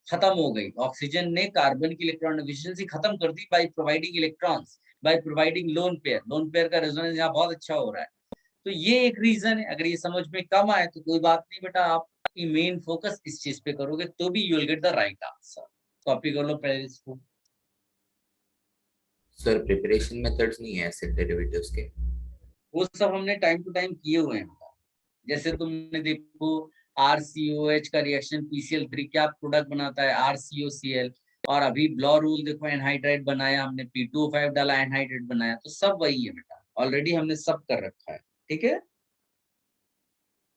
खत्म हो गई। ऑक्सीजन ने कार्बन की इलेक्ट्रॉन डेफिशिएंसी खत्म कर दी by providing electrons, by providing lone pair. Lone pair का रेजोनेंस यहाँ बहुत अच्छा हो रहा है। तो ये एक रीजन है। अगर ये समझ में कम आए तो कोई बात नहीं बेटा, आप मेन फोकस इस चीज पे करोगे तो भी you will get the right answer. Copy कर लो पहले इसको। सर प्रिपरेशन मेथड्स नहीं है एसिड डेरिवेटिव्स के? वो सब हमने टाइम टू टाइम किए हुए हैं। जैसे तुमने देखो RCOH का रिएक्शन PCl3 क्या प्रोडक्ट बनाता है? RCOCl। और अभी ब्लॉ रूल देखो, एनहाइड्राइड बनाया हमने, P2O5 डाला, एनहाइड्राइड बनाया, तो सब वही है बेटा। ऑलरेडी हमने सब कर रखा है। ठीक है।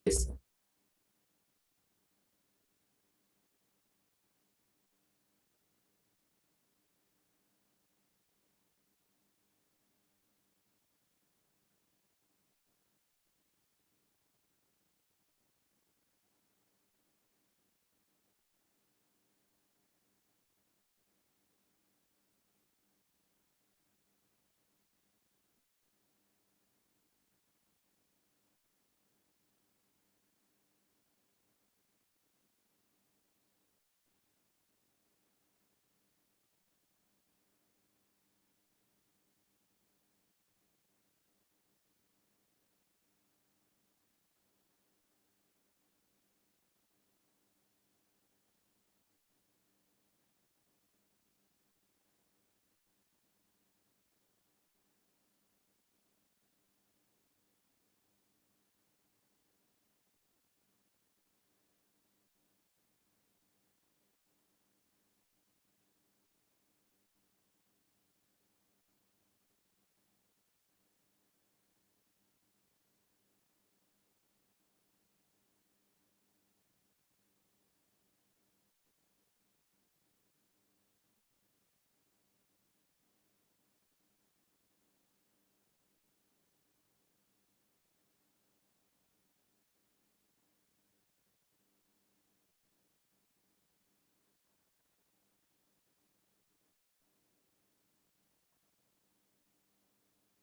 Yes sir.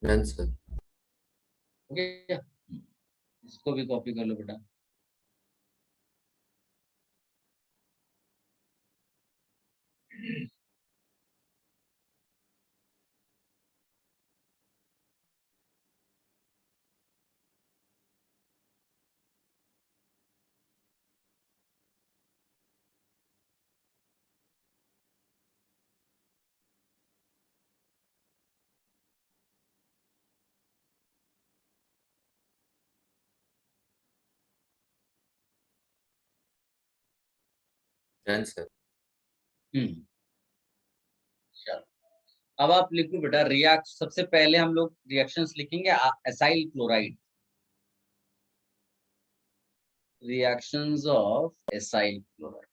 Done sir. Okay, इसको भी कॉपी कर लो बेटा। Done, sir. चलो अब आप लिखो बेटा रिएक्ट। सबसे पहले हम लोग रिएक्शंस लिखेंगे acyl chloride, reactions of acyl chloride.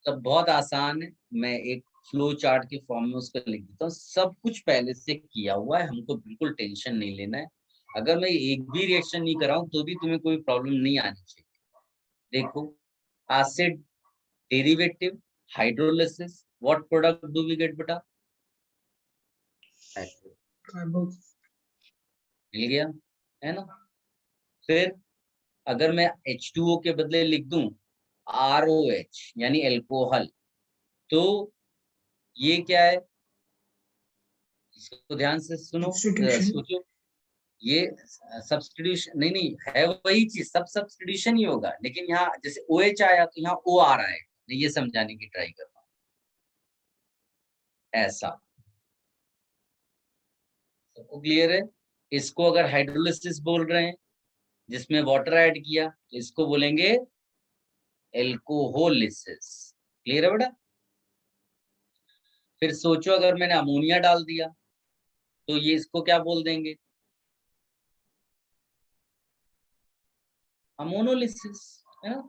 सब बहुत आसान है, मैं एक फ्लो चार्ट के फॉर्म में उसको लिख देता हूँ। सब कुछ पहले से किया हुआ है, हमको बिल्कुल टेंशन नहीं लेना है। अगर मैं एक भी रिएक्शन नहीं कराऊं तो भी तुम्हें कोई प्रॉब्लम नहीं आनी चाहिए। देखो acid derivative hydrolysis, what product do we get बेटा? कार्बो मिल गया है ना। फिर अगर मैं H2O के बदले लिख दूं ROH यानी एल्कोहल, तो ये क्या है? इसको ध्यान से सुनो, Substitution. सोचो। ये सब्स्टिट्यूशन नहीं, नहीं है वही चीज, सब सब्स्टिट्यूशन ही होगा, लेकिन यहाँ जैसे OH आया तो यहाँ O आ रहा है, ये समझाने की ट्राई कर रहा हूँ। ऐसा सबको क्लियर है? इसको अगर हाइड्रोलिसिस बोल रहे हैं जिसमें वाटर ऐड किया, तो इसको बोलेंगे एल्कोहोलिसिस। क्लियर है बेटा? फिर सोचो अगर मैंने अमोनिया डाल दिया तो ये इसको क्या बोल देंगे? अमोनोलिसिस, है ना।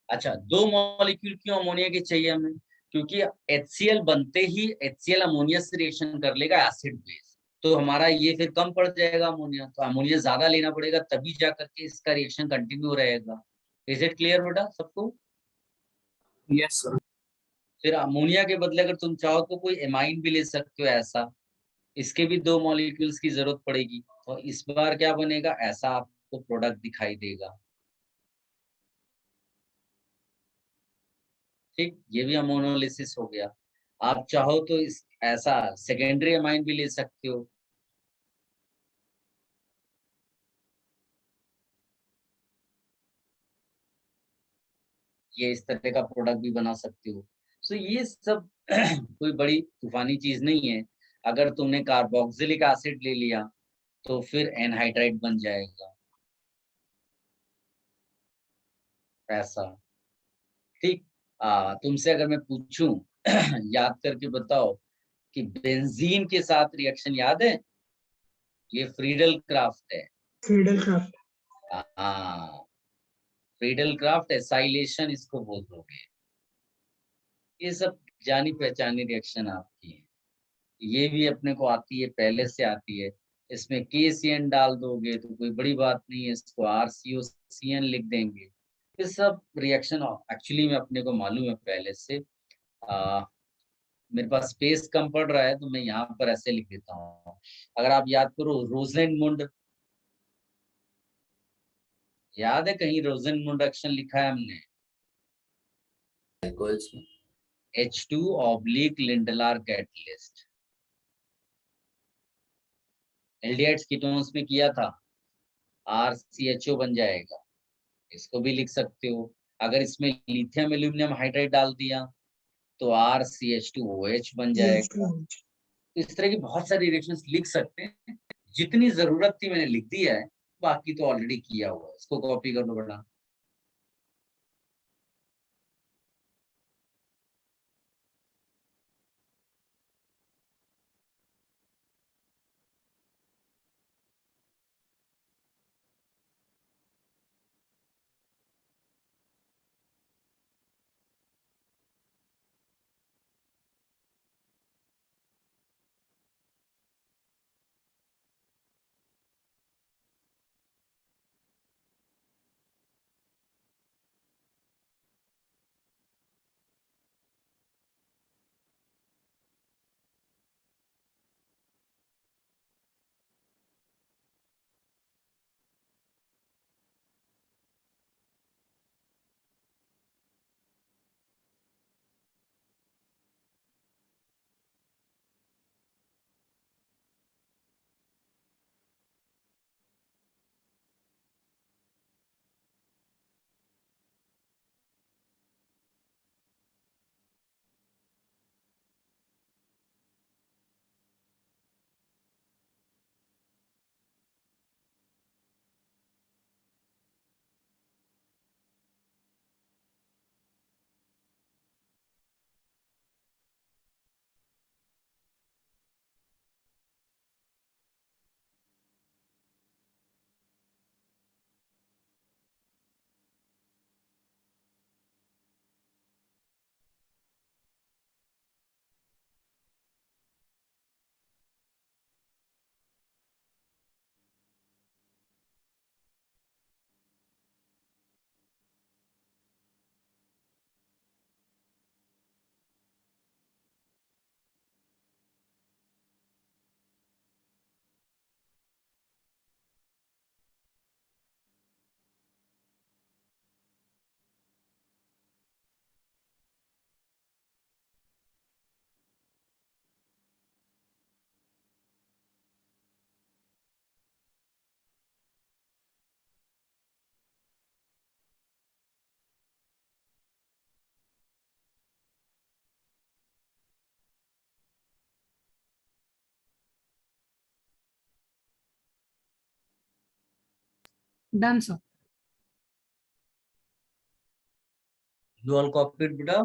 अच्छा, दो मॉलिक्यूल क्यों अमोनिया के चाहिए हमें? क्योंकि HCl बनते ही HCl अमोनिया से रिएक्शन कर लेगा एसिड बेस, तो हमारा ये फिर कम पड़ जाएगा अमोनिया, तो अमोनिया ज्यादा लेना पड़ेगा, तभी जा करके इसका रिएक्शन कंटिन्यू रहेगा। इज इट क्लियर बेटा सबको? Yes, sir. फिर अमोनिया के बदले अगर तुम चाहो तो कोई एमाइन भी ले सकते हो ऐसा, इसके भी दो मॉलिक्यूल्स की जरूरत पड़ेगी, तो इस बार क्या बनेगा, ऐसा आपको प्रोडक्ट दिखाई देगा। ठीक, ये भी अमोनोलिसिस हो गया। आप चाहो तो इस ऐसा सेकेंडरी अमाइन भी ले सकते हो। ये इस तरह का प्रोडक्ट भी बना सकते हो। सो ये सब कोई बड़ी तूफानी चीज नहीं है। अगर तुमने कार्बोक्सिलिक एसिड ले लिया तो फिर एनहाइड्राइड बन जाएगा, ऐसा। ठीक, तुमसे अगर मैं पूछूं याद करके बताओ कि बेंजीन के साथ रिएक्शन याद है? ये फ्रीडल क्राफ्ट है। Friedel Craft. हाँ, फ्रीडल क्राफ्ट एसाइलेशन इसको बोल दोगे। ये सब जानी पहचानी रिएक्शन आपकी है, ये भी अपने को आती है, पहले से आती है। इसमें KCN डाल दोगे तो कोई बड़ी बात नहीं है, इसको RCOCN लिख देंगे। ये सब रिएक्शन एक्चुअली में अपने को मालूम है पहले से। मेरे पास स्पेस कम पड़ रहा है तो मैं यहाँ पर ऐसे लिख देता हूँ। अगर आप याद करो रोजेनमुंड, याद है कहीं रोजेनमुंड रिएक्शन लिखा है हमने? Alcohols में H2 Lindlar catalyst, aldehydes ketones में किया था, RCHO बन जाएगा, इसको भी लिख सकते हो। अगर इसमें लिथियम एल्यूमिनियम हाइड्राइड डाल दिया तो RCH2OH बन जाएगा। CH2. तो इस तरह की बहुत सारी रिएक्शंस लिख सकते हैं, जितनी जरूरत थी मैंने लिख दिया है, बाकी तो ऑलरेडी किया हुआ है, इसको कॉपी कर लो बेटा। Done sir. You all copied, beta?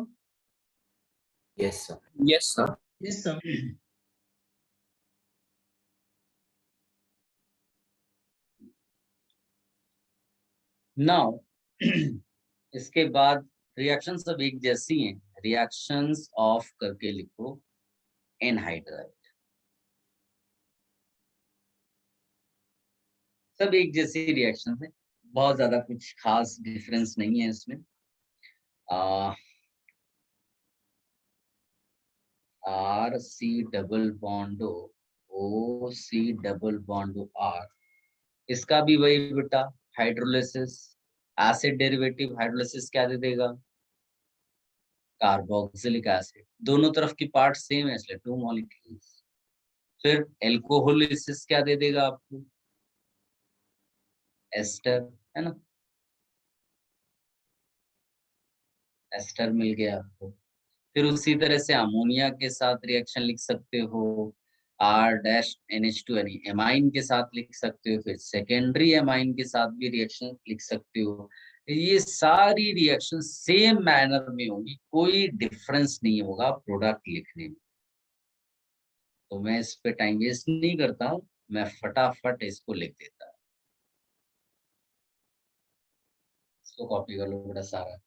Yes, sir. Yes, sir. Yes, sir. Now इसके बाद रिएक्शन सब एक जैसी हैं. रिएक्शंस ऑफ करके लिखो एनहाइड्राइड. सब एक जैसी रिएक्शन है, बहुत ज्यादा कुछ खास डिफरेंस नहीं है इसमें. R C double bond O O C double bond O R, इसका भी वही बेटा हाइड्रोलिसिस. एसिड डेरिवेटिव हाइड्रोलिसिस क्या दे देगा? Carboxylic acid. दोनों तरफ की पार्ट सेम है इसलिए 2 मॉलिक्यूल्स. फिर एल्कोहोलिसिस क्या दे देगा आपको? एस्टर, है ना? एस्टर मिल गया आपको. फिर उसी तरह से अमोनिया के साथ रिएक्शन लिख सकते हो, R-NH2 यानी एमाइन के साथ लिख सकते हो. फिर सेकेंडरी एमाइन के साथ भी रिएक्शन लिख सकते हो. ये सारी रिएक्शन सेम मैनर में होगी, कोई डिफरेंस नहीं होगा प्रोडक्ट लिखने में. तो मैं इस पे टाइम वेस्ट नहीं करता हूँ, मैं फटाफट इसको लिख देता हूँ. इसको कॉपी कर लो बेटा सारा.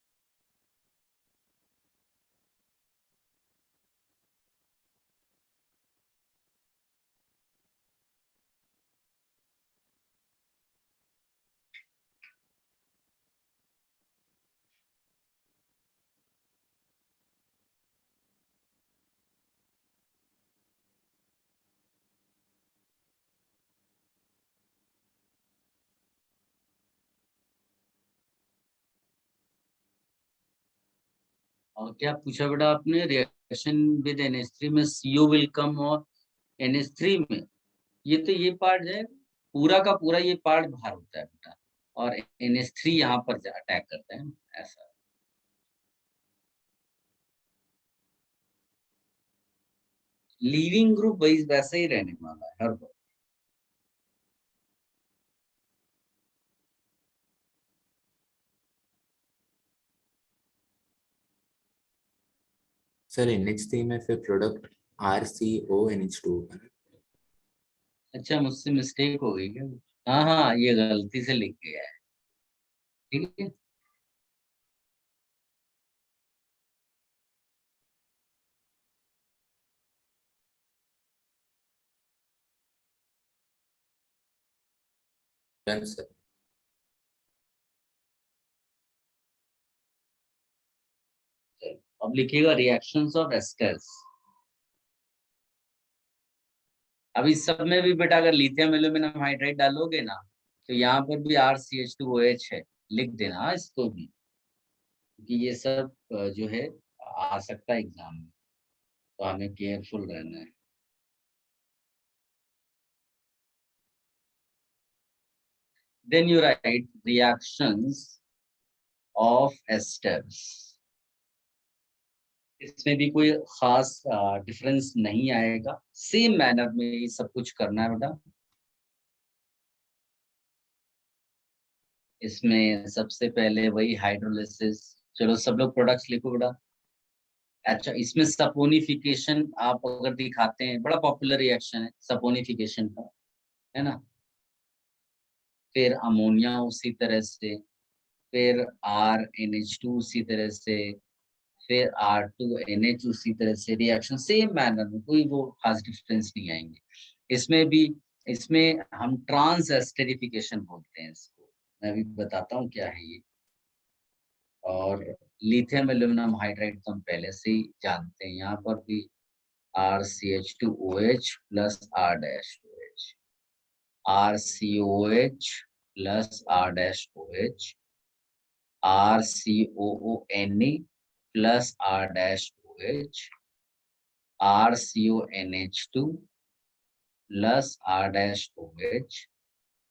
और क्या पूछा बेटा आपने? रिएक्शन विद NH3 में CO विल कम और NH3 में ये तो ये पार्ट है पूरा का पूरा, ये पार्ट बाहर होता है बेटा, और NH3 यहाँ पर अटैक करता है ऐसा. लीविंग ग्रुप वैसे ही रहने वाला है हर बार. सर NH3 में फिर प्रोडक्ट RCONH2 होगा ना? अच्छा, मुझसे मिस्टेक हो गई क्या? हाँ हाँ, ये गलती से लिख गया है. ठीक है. Done, sir. अब लिखिएगा रिएक्शंस ऑफ एस्टर्स. अब इस सब में भी बेटा अगर लिथियम एल्यूमिनियम हाइड्राइड डालोगे ना, तो यहाँ पर भी RCH2OH है, लिख देना इसको भी, क्योंकि ये सब जो है आ सकता है एग्जाम में, तो हमें केयरफुल रहना है. Then you write reactions of esters. इसमें भी कोई खास डिफरेंस नहीं आएगा, सेम मैनर में ये सब कुछ करना है बेटा. इसमें सबसे पहले वही हाइड्रोलिसिस. चलो सब लोग प्रोडक्ट्स लिखो बेटा. अच्छा, इसमें सपोनिफिकेशन आप अगर दिखाते हैं, बड़ा पॉपुलर रिएक्शन है सपोनिफिकेशन का, है ना. फिर अमोनिया उसी तरह से, फिर RNH2 उसी तरह से, फिर R2NH उसी तरह से. रिएक्शन सेम मैनर में, कोई वो खास डिफरेंस नहीं आएंगे. इसमें भी, इसमें हम ट्रांस एस्टेरिफिकेशन बोलते हैं इसको, मैं भी बताता हूँ क्या है ये. और लिथियम एल्यूमिनियम हाइड्राइड तो हम पहले से ही जानते हैं. यहाँ पर भी RCH2OH plus R-OH, RCOH plus R-OH, RCOONE plus R-OH, RCONH2 plus R-OH,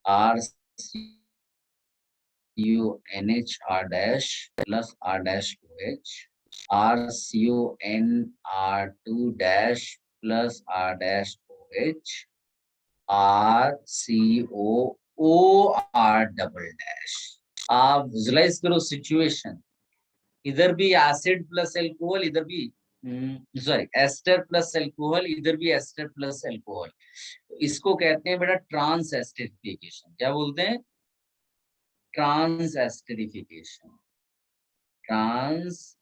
RCONH R- plus R-OH, RCONR2 plus R-OH, RCONH OR double dash. आप विजुलाइज करो सिचुएशन, इधर भी एसिड प्लस एल्कोहल, इधर भी सॉरी एस्टर प्लस एल्कोहल, इधर भी ester plus alcohol. इसको कहते हैं बेटा ट्रांस एस्टरिफिकेशन। क्या बोलते हैं? Trans esterification. ट्रांस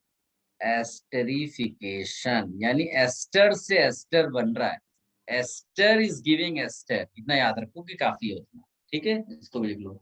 एस्टरिफिकेशन यानी एस्टर से एस्टर बन रहा है, एस्टर इज गिविंग एस्टर। इतना याद रखो कि काफी है उतना। ठीक है, इसको भी लिख लो।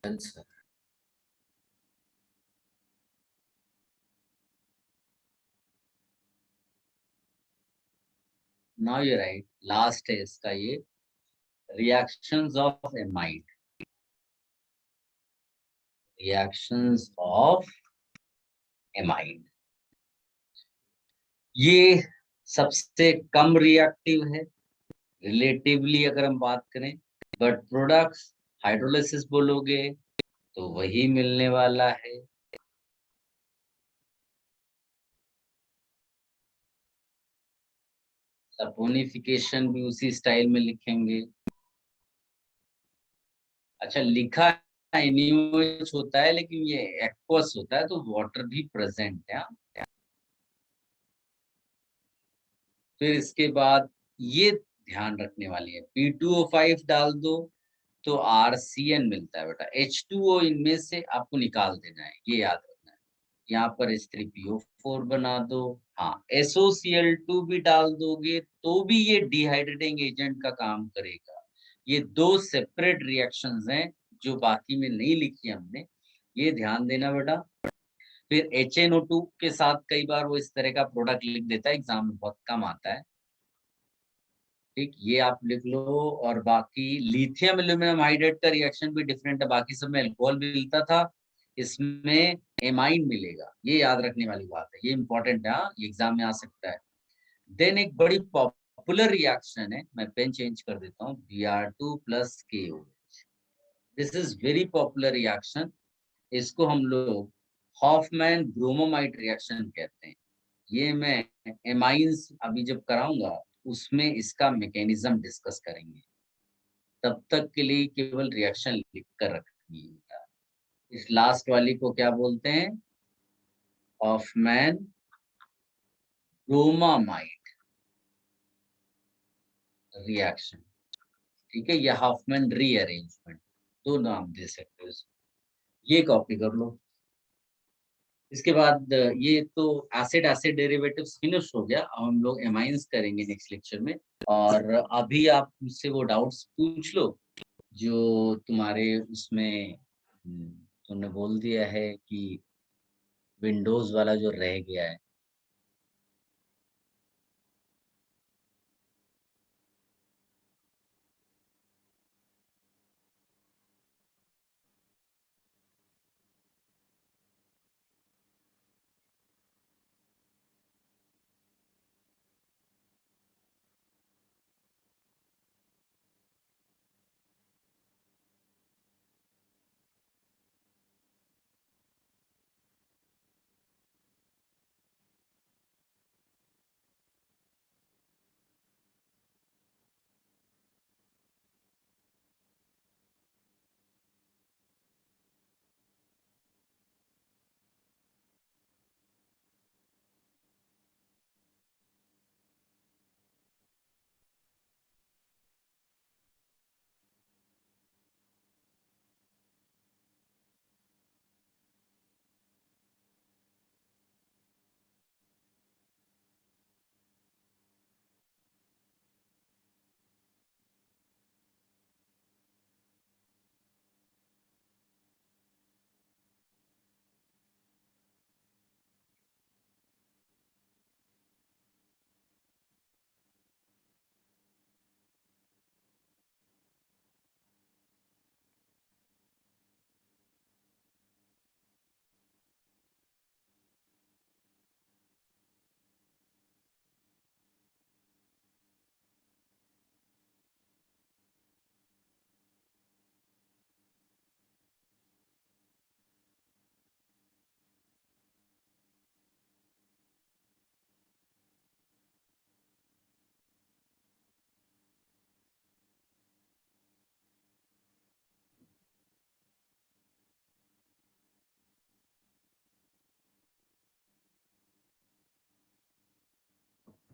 Done, sir. Now you right, last है इसका ये, reactions of amide. Reactions of amide, ये सबसे कम रिएक्टिव है रिलेटिवली अगर हम बात करें, बट प्रोडक्ट्स हाइड्रोलिसिस बोलोगे तो वही मिलने वाला है। सपोनिफिकेशन भी उसी स्टाइल में लिखेंगे। अच्छा, लिखा एन्यूएच होता है लेकिन ये एक्वस होता है, तो वाटर भी प्रेजेंट है। फिर इसके बाद ये ध्यान रखने वाली है, P2O5 डाल दो तो RCN मिलता है बेटा। H2O इनमें से आपको निकाल देना है, ये याद रखना है। यहाँ पर H3PO4 बना दो। हाँ, SOCl2 भी डाल दोगे तो भी ये डिहाइड्रेटिंग एजेंट का काम करेगा। ये दो सेपरेट रिएक्शंस हैं जो बाकी में नहीं लिखी हमने, ये ध्यान देना बेटा। फिर HNO2 के साथ कई बार वो इस तरह का प्रोडक्ट लिख देता है, एग्जाम में बहुत कम आता है। ठीक, ये आप लिख लो। और बाकी लिथियम एल्यूमिनियम हाइड्रेट का रिएक्शन भी डिफरेंट है, बाकी सब में अल्कोहल मिलता था, इसमें एमाइन मिलेगा। ये याद रखने वाली बात है, ये इंपॉर्टेंट है, ये एग्जाम में आ सकता है। देन एक बड़ी पॉपुलर रिएक्शन है, मैं पेन चेंज कर देता हूँ, Br2 plus KOH। This is very popular reaction. इसको हम लोग हॉफमैन ब्रोमोमाइड रिएक्शन कहते हैं। ये मैं एमाइंस अभी जब कराऊंगा उसमें इसका मैकेनिज्म डिस्कस करेंगे। तब तक के लिए केवल रिएक्शन लिख कर रखनी है। इस लास्ट वाली को क्या बोलते हैं? Hofmann bromamide reaction. ठीक है, या हॉफमैन रीअरेंजमेंट, दो नाम दे सकते हो इसको। ये कॉपी कर लो। इसके बाद ये तो एसिड एसिड डेरिवेटिव्स फिनिश हो गया। अब हम लोग एमाइंस करेंगे नेक्स्ट लेक्चर में। और अभी आप मुझसे वो डाउट्स पूछ लो जो तुम्हारे उसमें तुमने बोल दिया है कि विंडोज वाला जो रह गया है।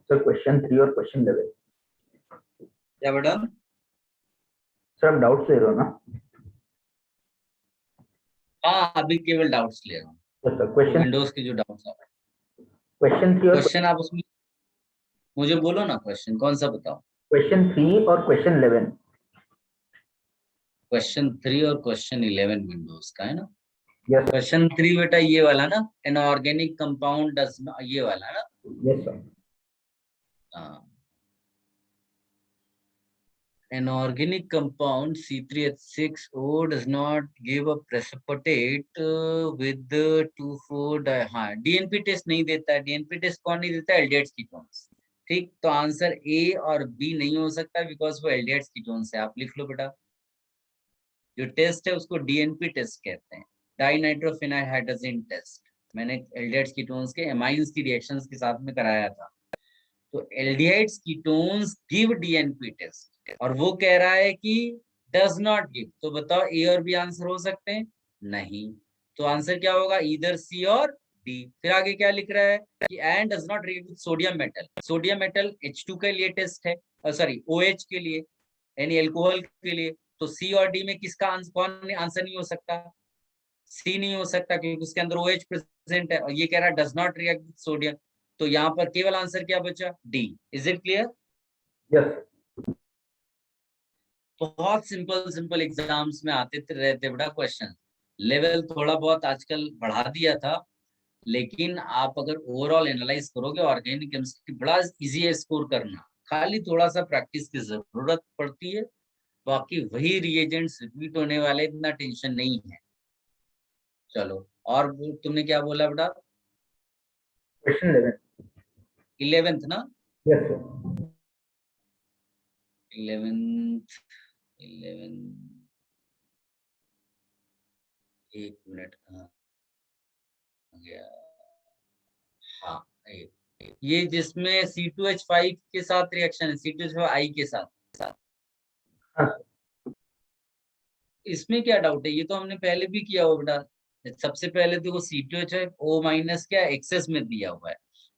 सर क्वेश्चन 3 और क्वेश्चन 11 क्या बेटा? सर आप डाउट्स ले रहे हो ना? हाँ, अभी केवल डाउट्स ले रहा हूँ, यस सर। क्वेश्चन विंडोज के जो डाउट्स आ रहे हैं। क्वेश्चन 3 और क्वेश्चन आप उसमें मुझे बोलो ना, क्वेश्चन कौन सा बताओ? क्वेश्चन 3 और क्वेश्चन 11। क्वेश्चन 3 और क्वेश्चन 11 विंडोज का है ना? Yes sir. क्वेश्चन 3 बेटा ये वाला ना, एन ऑर्गेनिक कंपाउंड डज, ये वाला ना? Yes sir. हाँ, an organic compound C3H6O does not give a precipitate with the 2,4 हाँ, डीएनपी टेस्ट नहीं देता है। डीएनपी टेस्ट कौन नहीं देता है? Aldehydes ketones. ठीक, तो आंसर ए और बी नहीं हो सकता बिकॉज वो एल्डिहाइड्स कीटोन्स है। आप लिख लो बेटा, जो टेस्ट है उसको डीएनपी टेस्ट कहते हैं, डाइनाइट्रोफिनाइल हाइड्रोजन टेस्ट। मैंने एल्डिहाइड्स कीटोन्स के एमाइंस की रिएक्शंस के साथ में कराया था। तो aldehydes ketones give DNP test और वो कह रहा है कि डज नॉट गिव। तो बताओ ए और बी आंसर हो सकते हैं? नहीं। तो आंसर क्या होगा? ईदर सी और डी। फिर आगे क्या लिख रहा है कि and does not react with sodium metal. Sodium metal H2 के लिए टेस्ट है, सॉरी OH के लिए, यानी एल्कोहल के लिए। तो सी और डी में किसका कौन आंसर नहीं हो सकता? सी नहीं हो सकता क्योंकि उसके अंदर OH प्रेजेंट है और ये कह रहा है does not react with sodium. तो यहाँ पर केवल आंसर क्या बचा? D. Is it clear? Yes बहुत सिंपल सिंपल एग्जाम्स में आते रहते बेटा क्वेश्चन। लेवल थोड़ा बहुत आजकल बढ़ा दिया था, लेकिन आप अगर ओवरऑल एनालाइज करोगे ऑर्गेनिक केमिस्ट्री बड़ा इजी है स्कोर करना। खाली थोड़ा सा प्रैक्टिस की जरूरत पड़ती है, बाकी वही रिएजेंट्स रिपीट होने वाले, इतना टेंशन नहीं है। चलो, और तुमने क्या बोला बेटा? क्वेश्चन 11। 11th ना? Yes sir. 11th 11 एक मिनट कहाँ गया? हाँ, ये जिसमें C2H5 के साथ रिएक्शन है, C2H5I के साथ। हाँ सर। इसमें क्या डाउट है? ये तो हमने पहले भी किया हुआ बेटा। सबसे पहले देखो C2H5O- क्या एक्सेस में दिया हुआ है,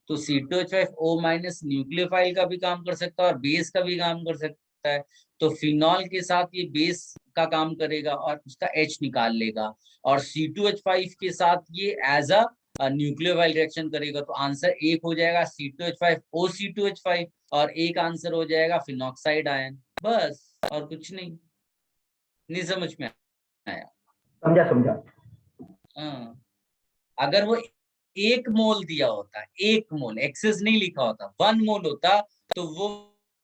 तो C2H5O- न्यूक्लियोफाइल का भी काम कर सकता है और बेस का भी काम कर सकता है। तो फिनॉल के साथ ये बेस का काम करेगा और उसका H निकाल लेगा, और C2H5 के साथ ये एज अ न्यूक्लियोफाइल रिएक्शन करेगा। तो आंसर एक हो जाएगा C2H5O और एक आंसर हो जाएगा फिनॉक्साइड आयन। बस, और कुछ नहीं। नहीं समझ में आया? समझा समझा। हाँ, अगर वो 1 मोल दिया होता, 1 मोल, एक्सेस नहीं लिखा होता, 1 मोल होता, तो वो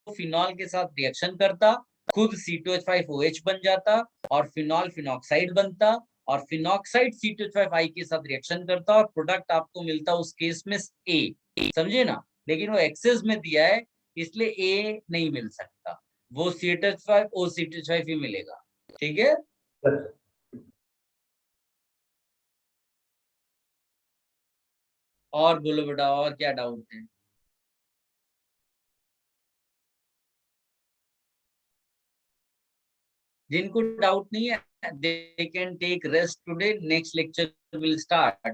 फिनॉल के साथ रिएक्शन करता, खुद C2H5OH बन जाता और फिनॉल फिनॉक्साइड बनता, और फिनॉक्साइड C2H5I के साथ रिएक्शन करता और प्रोडक्ट आपको मिलता उस केस में A। समझे ना? लेकिन वो एक्सेस में दिया है इसलिए A नहीं मिल सकता, वो C2H5O ही मिलेगा। ठीक है? यस और बोलो बेटा, और क्या डाउट है? जिनको डाउट नहीं है they can take rest today, next lecture will start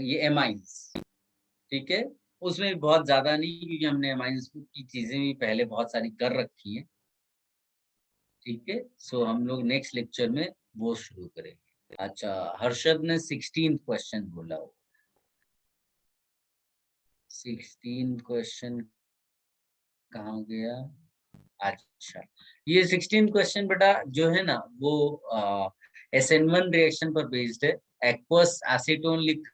ये एमाइंस। ठीक है, उसमें भी बहुत ज्यादा नहीं क्योंकि हमने एमाइंस की चीजें भी पहले बहुत सारी कर रखी हैं। ठीक है, सो हम लोग नेक्स्ट लेक्चर में वो शुरू करेंगे। अच्छा, हर्षद ने 16th क्वेश्चन बोला हो। 16th क्वेश्चन कहाँ गया? अच्छा, ये 16 क्वेश्चन बेटा जो है ना वो SN1 रिएक्शन पर बेस्ड है। एक्वस एसीटोन लिखा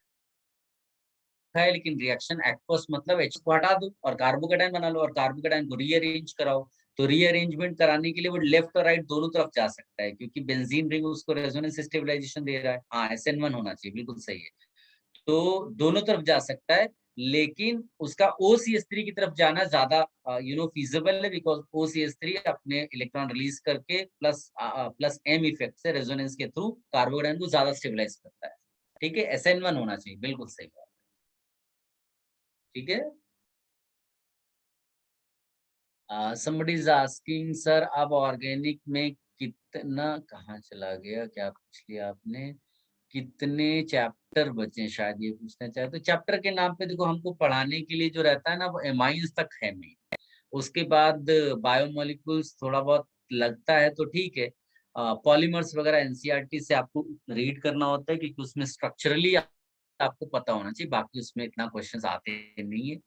है, लेकिन रिएक्शन एक्वस मतलब H को हटा दो और कार्बोकेटाइन बना लो और कार्बोकेटाइन को रीअरेंज कराओ। तो रीअरेंजमेंट कराने के लिए वो लेफ्ट और राइट दोनों तरफ जा सकता है क्योंकि बेंजीन रिंग उसको रेजोनेंस स्टेबलाइजेशन दे रहा है। हाँ, SN1 होना चाहिए, बिल्कुल सही है। तो दोनों तरफ जा सकता है, लेकिन उसका OCH3 की तरफ जाना ज्यादा फीजिबल है बिकॉज OCH3 अपने इलेक्ट्रॉन रिलीज करके प्लस M इफेक्ट से रेजोनेंस के थ्रू कार्बोकेटाइन को ज्यादा स्टेबलाइज करता है। ठीक है, SN1 होना चाहिए, बिल्कुल सही बात। ठीक है, somebody is asking सर अब ऑर्गेनिक में कितना, कहाँ चला गया, क्या पूछ लिया आपने? कितने चैप्टर बचे हैं, शायद ये पूछना चाहे तो। चैप्टर के नाम पे देखो, हमको पढ़ाने के लिए जो रहता है ना, वो एमाइंस तक है मेन। उसके बाद बायोमोलिक्यूल्स थोड़ा बहुत लगता है तो ठीक है। पॉलीमर्स वगैरह एनसीईआरटी से आपको रीड करना होता है, क्योंकि उसमें स्ट्रक्चरली आपको पता होना चाहिए, बाकी उसमें इतना क्वेश्चंस आते नहीं है।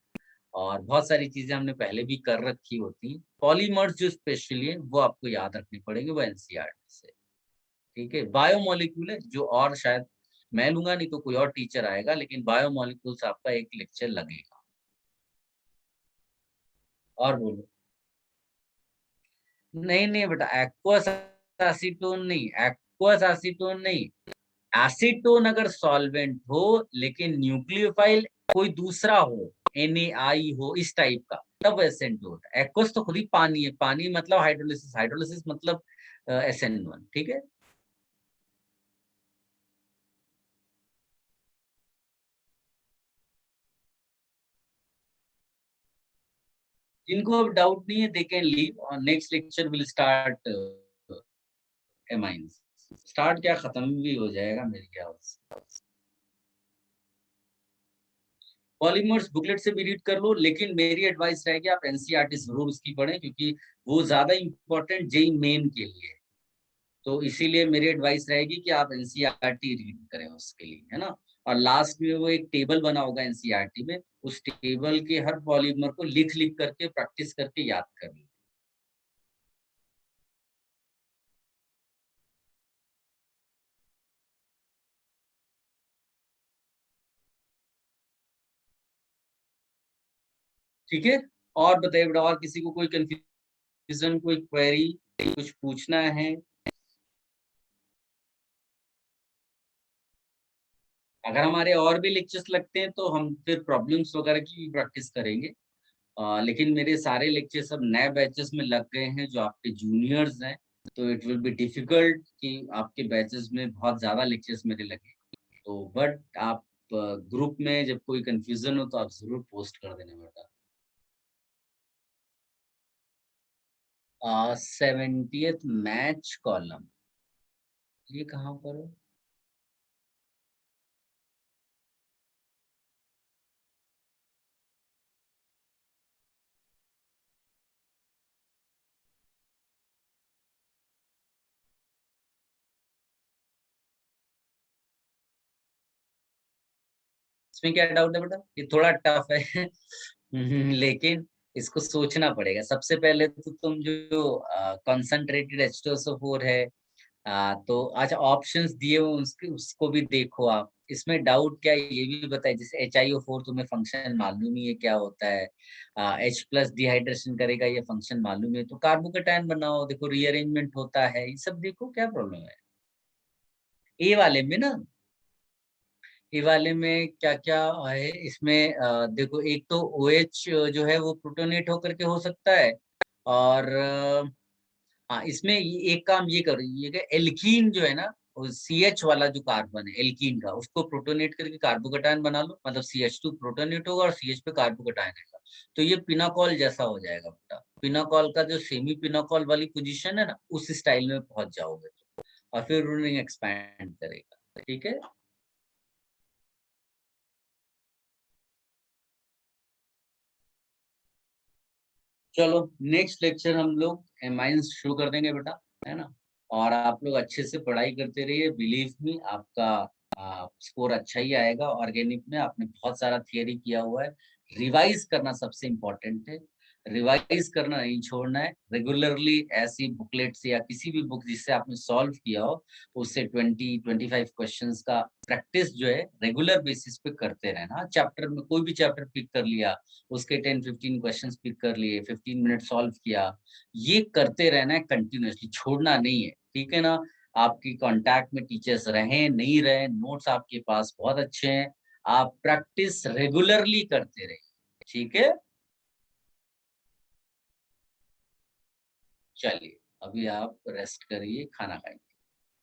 और बहुत सारी चीजें हमने पहले भी कर रखी होती हैं। पॉलीमर्स जो स्पेशली है वो आपको याद रखनी पड़ेगी, वो एनसीईआरटी से। ठीक है, बायोमोलिक्यूल है जो, और शायद मैं लूंगा नहीं तो कोई और टीचर आएगा, लेकिन बायोमोलिक्यूल्स आपका एक लेक्चर लगेगा। और बोलो। नहीं नहीं बेटा, एक्वस एसीटोन नहीं, एक्वस एसीटोन नहीं। एसीटोन अगर सॉल्वेंट हो, लेकिन न्यूक्लियोफाइल कोई दूसरा हो, NaI हो, इस टाइप का, तब एसेंट होता है। एक्वस तो खुद ही पानी है, पानी मतलब हाइड्रोलिसिस, हाइड्रोलिसिस मतलब SN1। ठीक है, जिनको अब डाउट नहीं है दे कैन लीव, और next lecture will start amines. Start क्या, खत्म भी हो जाएगा मेरे ख्याल से। पॉलीमर्स बुकलेट से भी रीड कर लो, लेकिन मेरी एडवाइस रहेगी आप एनसीईआरटी जरूर उसकी पढ़ें, क्योंकि वो ज्यादा इंपॉर्टेंट जेई मेन के लिए है। तो इसीलिए मेरी एडवाइस रहेगी कि आप एनसीईआरटी रीड करें उसके लिए, है ना। और लास्ट में वो एक टेबल बना होगा एनसीईआरटी में, उस टेबल के हर पॉलीमर को लिख लिख करके प्रैक्टिस करके याद कर लो। ठीक है, और बताइए बेटा, और किसी को कोई कंफ्यूजन, कोई क्वेरी, कुछ पूछना है? अगर हमारे और भी लेक्चर्स लगते हैं तो हम फिर प्रॉब्लम्स वगैरह की भी प्रैक्टिस करेंगे। लेकिन मेरे सारे लेक्चर सब नए बैचेस में लग गए हैं जो आपके जूनियर्स हैं, तो इट विल बी डिफिकल्ट कि आपके बैचेस में बहुत ज्यादा लेक्चर्स मेरे लगे। तो बट आप ग्रुप में जब कोई कंफ्यूजन हो तो आप जरूर पोस्ट कर देना बेटा। 70th मैच कॉलम, ये कहाँ पर है? इसमें क्या डाउट है बेटा? ये थोड़ा टफ है लेकिन इसको सोचना पड़ेगा। सबसे पहले तो तुम जो कंसंट्रेटेड H2SO4 है, तो अच्छा ऑप्शंस दिए हुए उसके उसको भी देखो आप। इसमें डाउट क्या है ये भी बताइए। जैसे HiO4 तुम्हें फंक्शन मालूम ही है क्या होता है, H+ डिहाइड्रेशन करेगा, ये फंक्शन मालूम है, तो कार्बोकेटायन बनाओ, देखो रीअरेंजमेंट होता है, ये सब देखो, क्या प्रॉब्लम है। ए वाले में ना, ए वाले में क्या क्या है इसमें, देखो एक तो OH जो है वो प्रोटोनेट होकर के हो सकता है, और हाँ इसमें एक काम ये करो, ये एल्कीन जो है ना, CH वाला जो कार्बन है एल्कीन का, उसको प्रोटोनेट करके कार्बोकेटायन बना लो, मतलब CH2 प्रोटोनेट होगा और CH पे कार्बोकेटायन आएगा, तो ये पिनाकॉल जैसा हो जाएगा बेटा। पिनाकॉल का जो सेमी पिनाकॉल वाली पोजीशन है ना, उस स्टाइल में पहुंच जाओगे, और फिर रिंग एक्सपैंड करेगा। ठीक है, चलो नेक्स्ट लेक्चर हम लोग एमाइंस शुरू कर देंगे बेटा, है ना। और आप लोग अच्छे से पढ़ाई करते रहिए, बिलीव मी आपका स्कोर अच्छा ही आएगा। ऑर्गेनिक में आपने बहुत सारा थियरी किया हुआ है, रिवाइज करना सबसे इम्पोर्टेंट है। रिवाइज करना नहीं छोड़ना है, रेगुलरली ऐसी बुकलेट से या किसी भी बुक जिससे आपने सॉल्व किया हो, उससे 20-25 क्वेश्चंस का प्रैक्टिस जो है रेगुलर बेसिस पे करते रहना। चैप्टर में कोई भी चैप्टर पिक कर लिया, उसके 10-15 क्वेश्चंस पिक कर लिए, 15 मिनट सॉल्व किया, ये करते रहना है कंटिन्यूअसली, छोड़ना नहीं है। ठीक है ना। आपकी कांटेक्ट में टीचर्स रहे नहीं रहे, नोट्स आपके पास बहुत अच्छे हैं, आप प्रैक्टिस रेगुलरली करते रहिए। ठीक है, चलिए अभी आप रेस्ट करिए, खाना खाइए।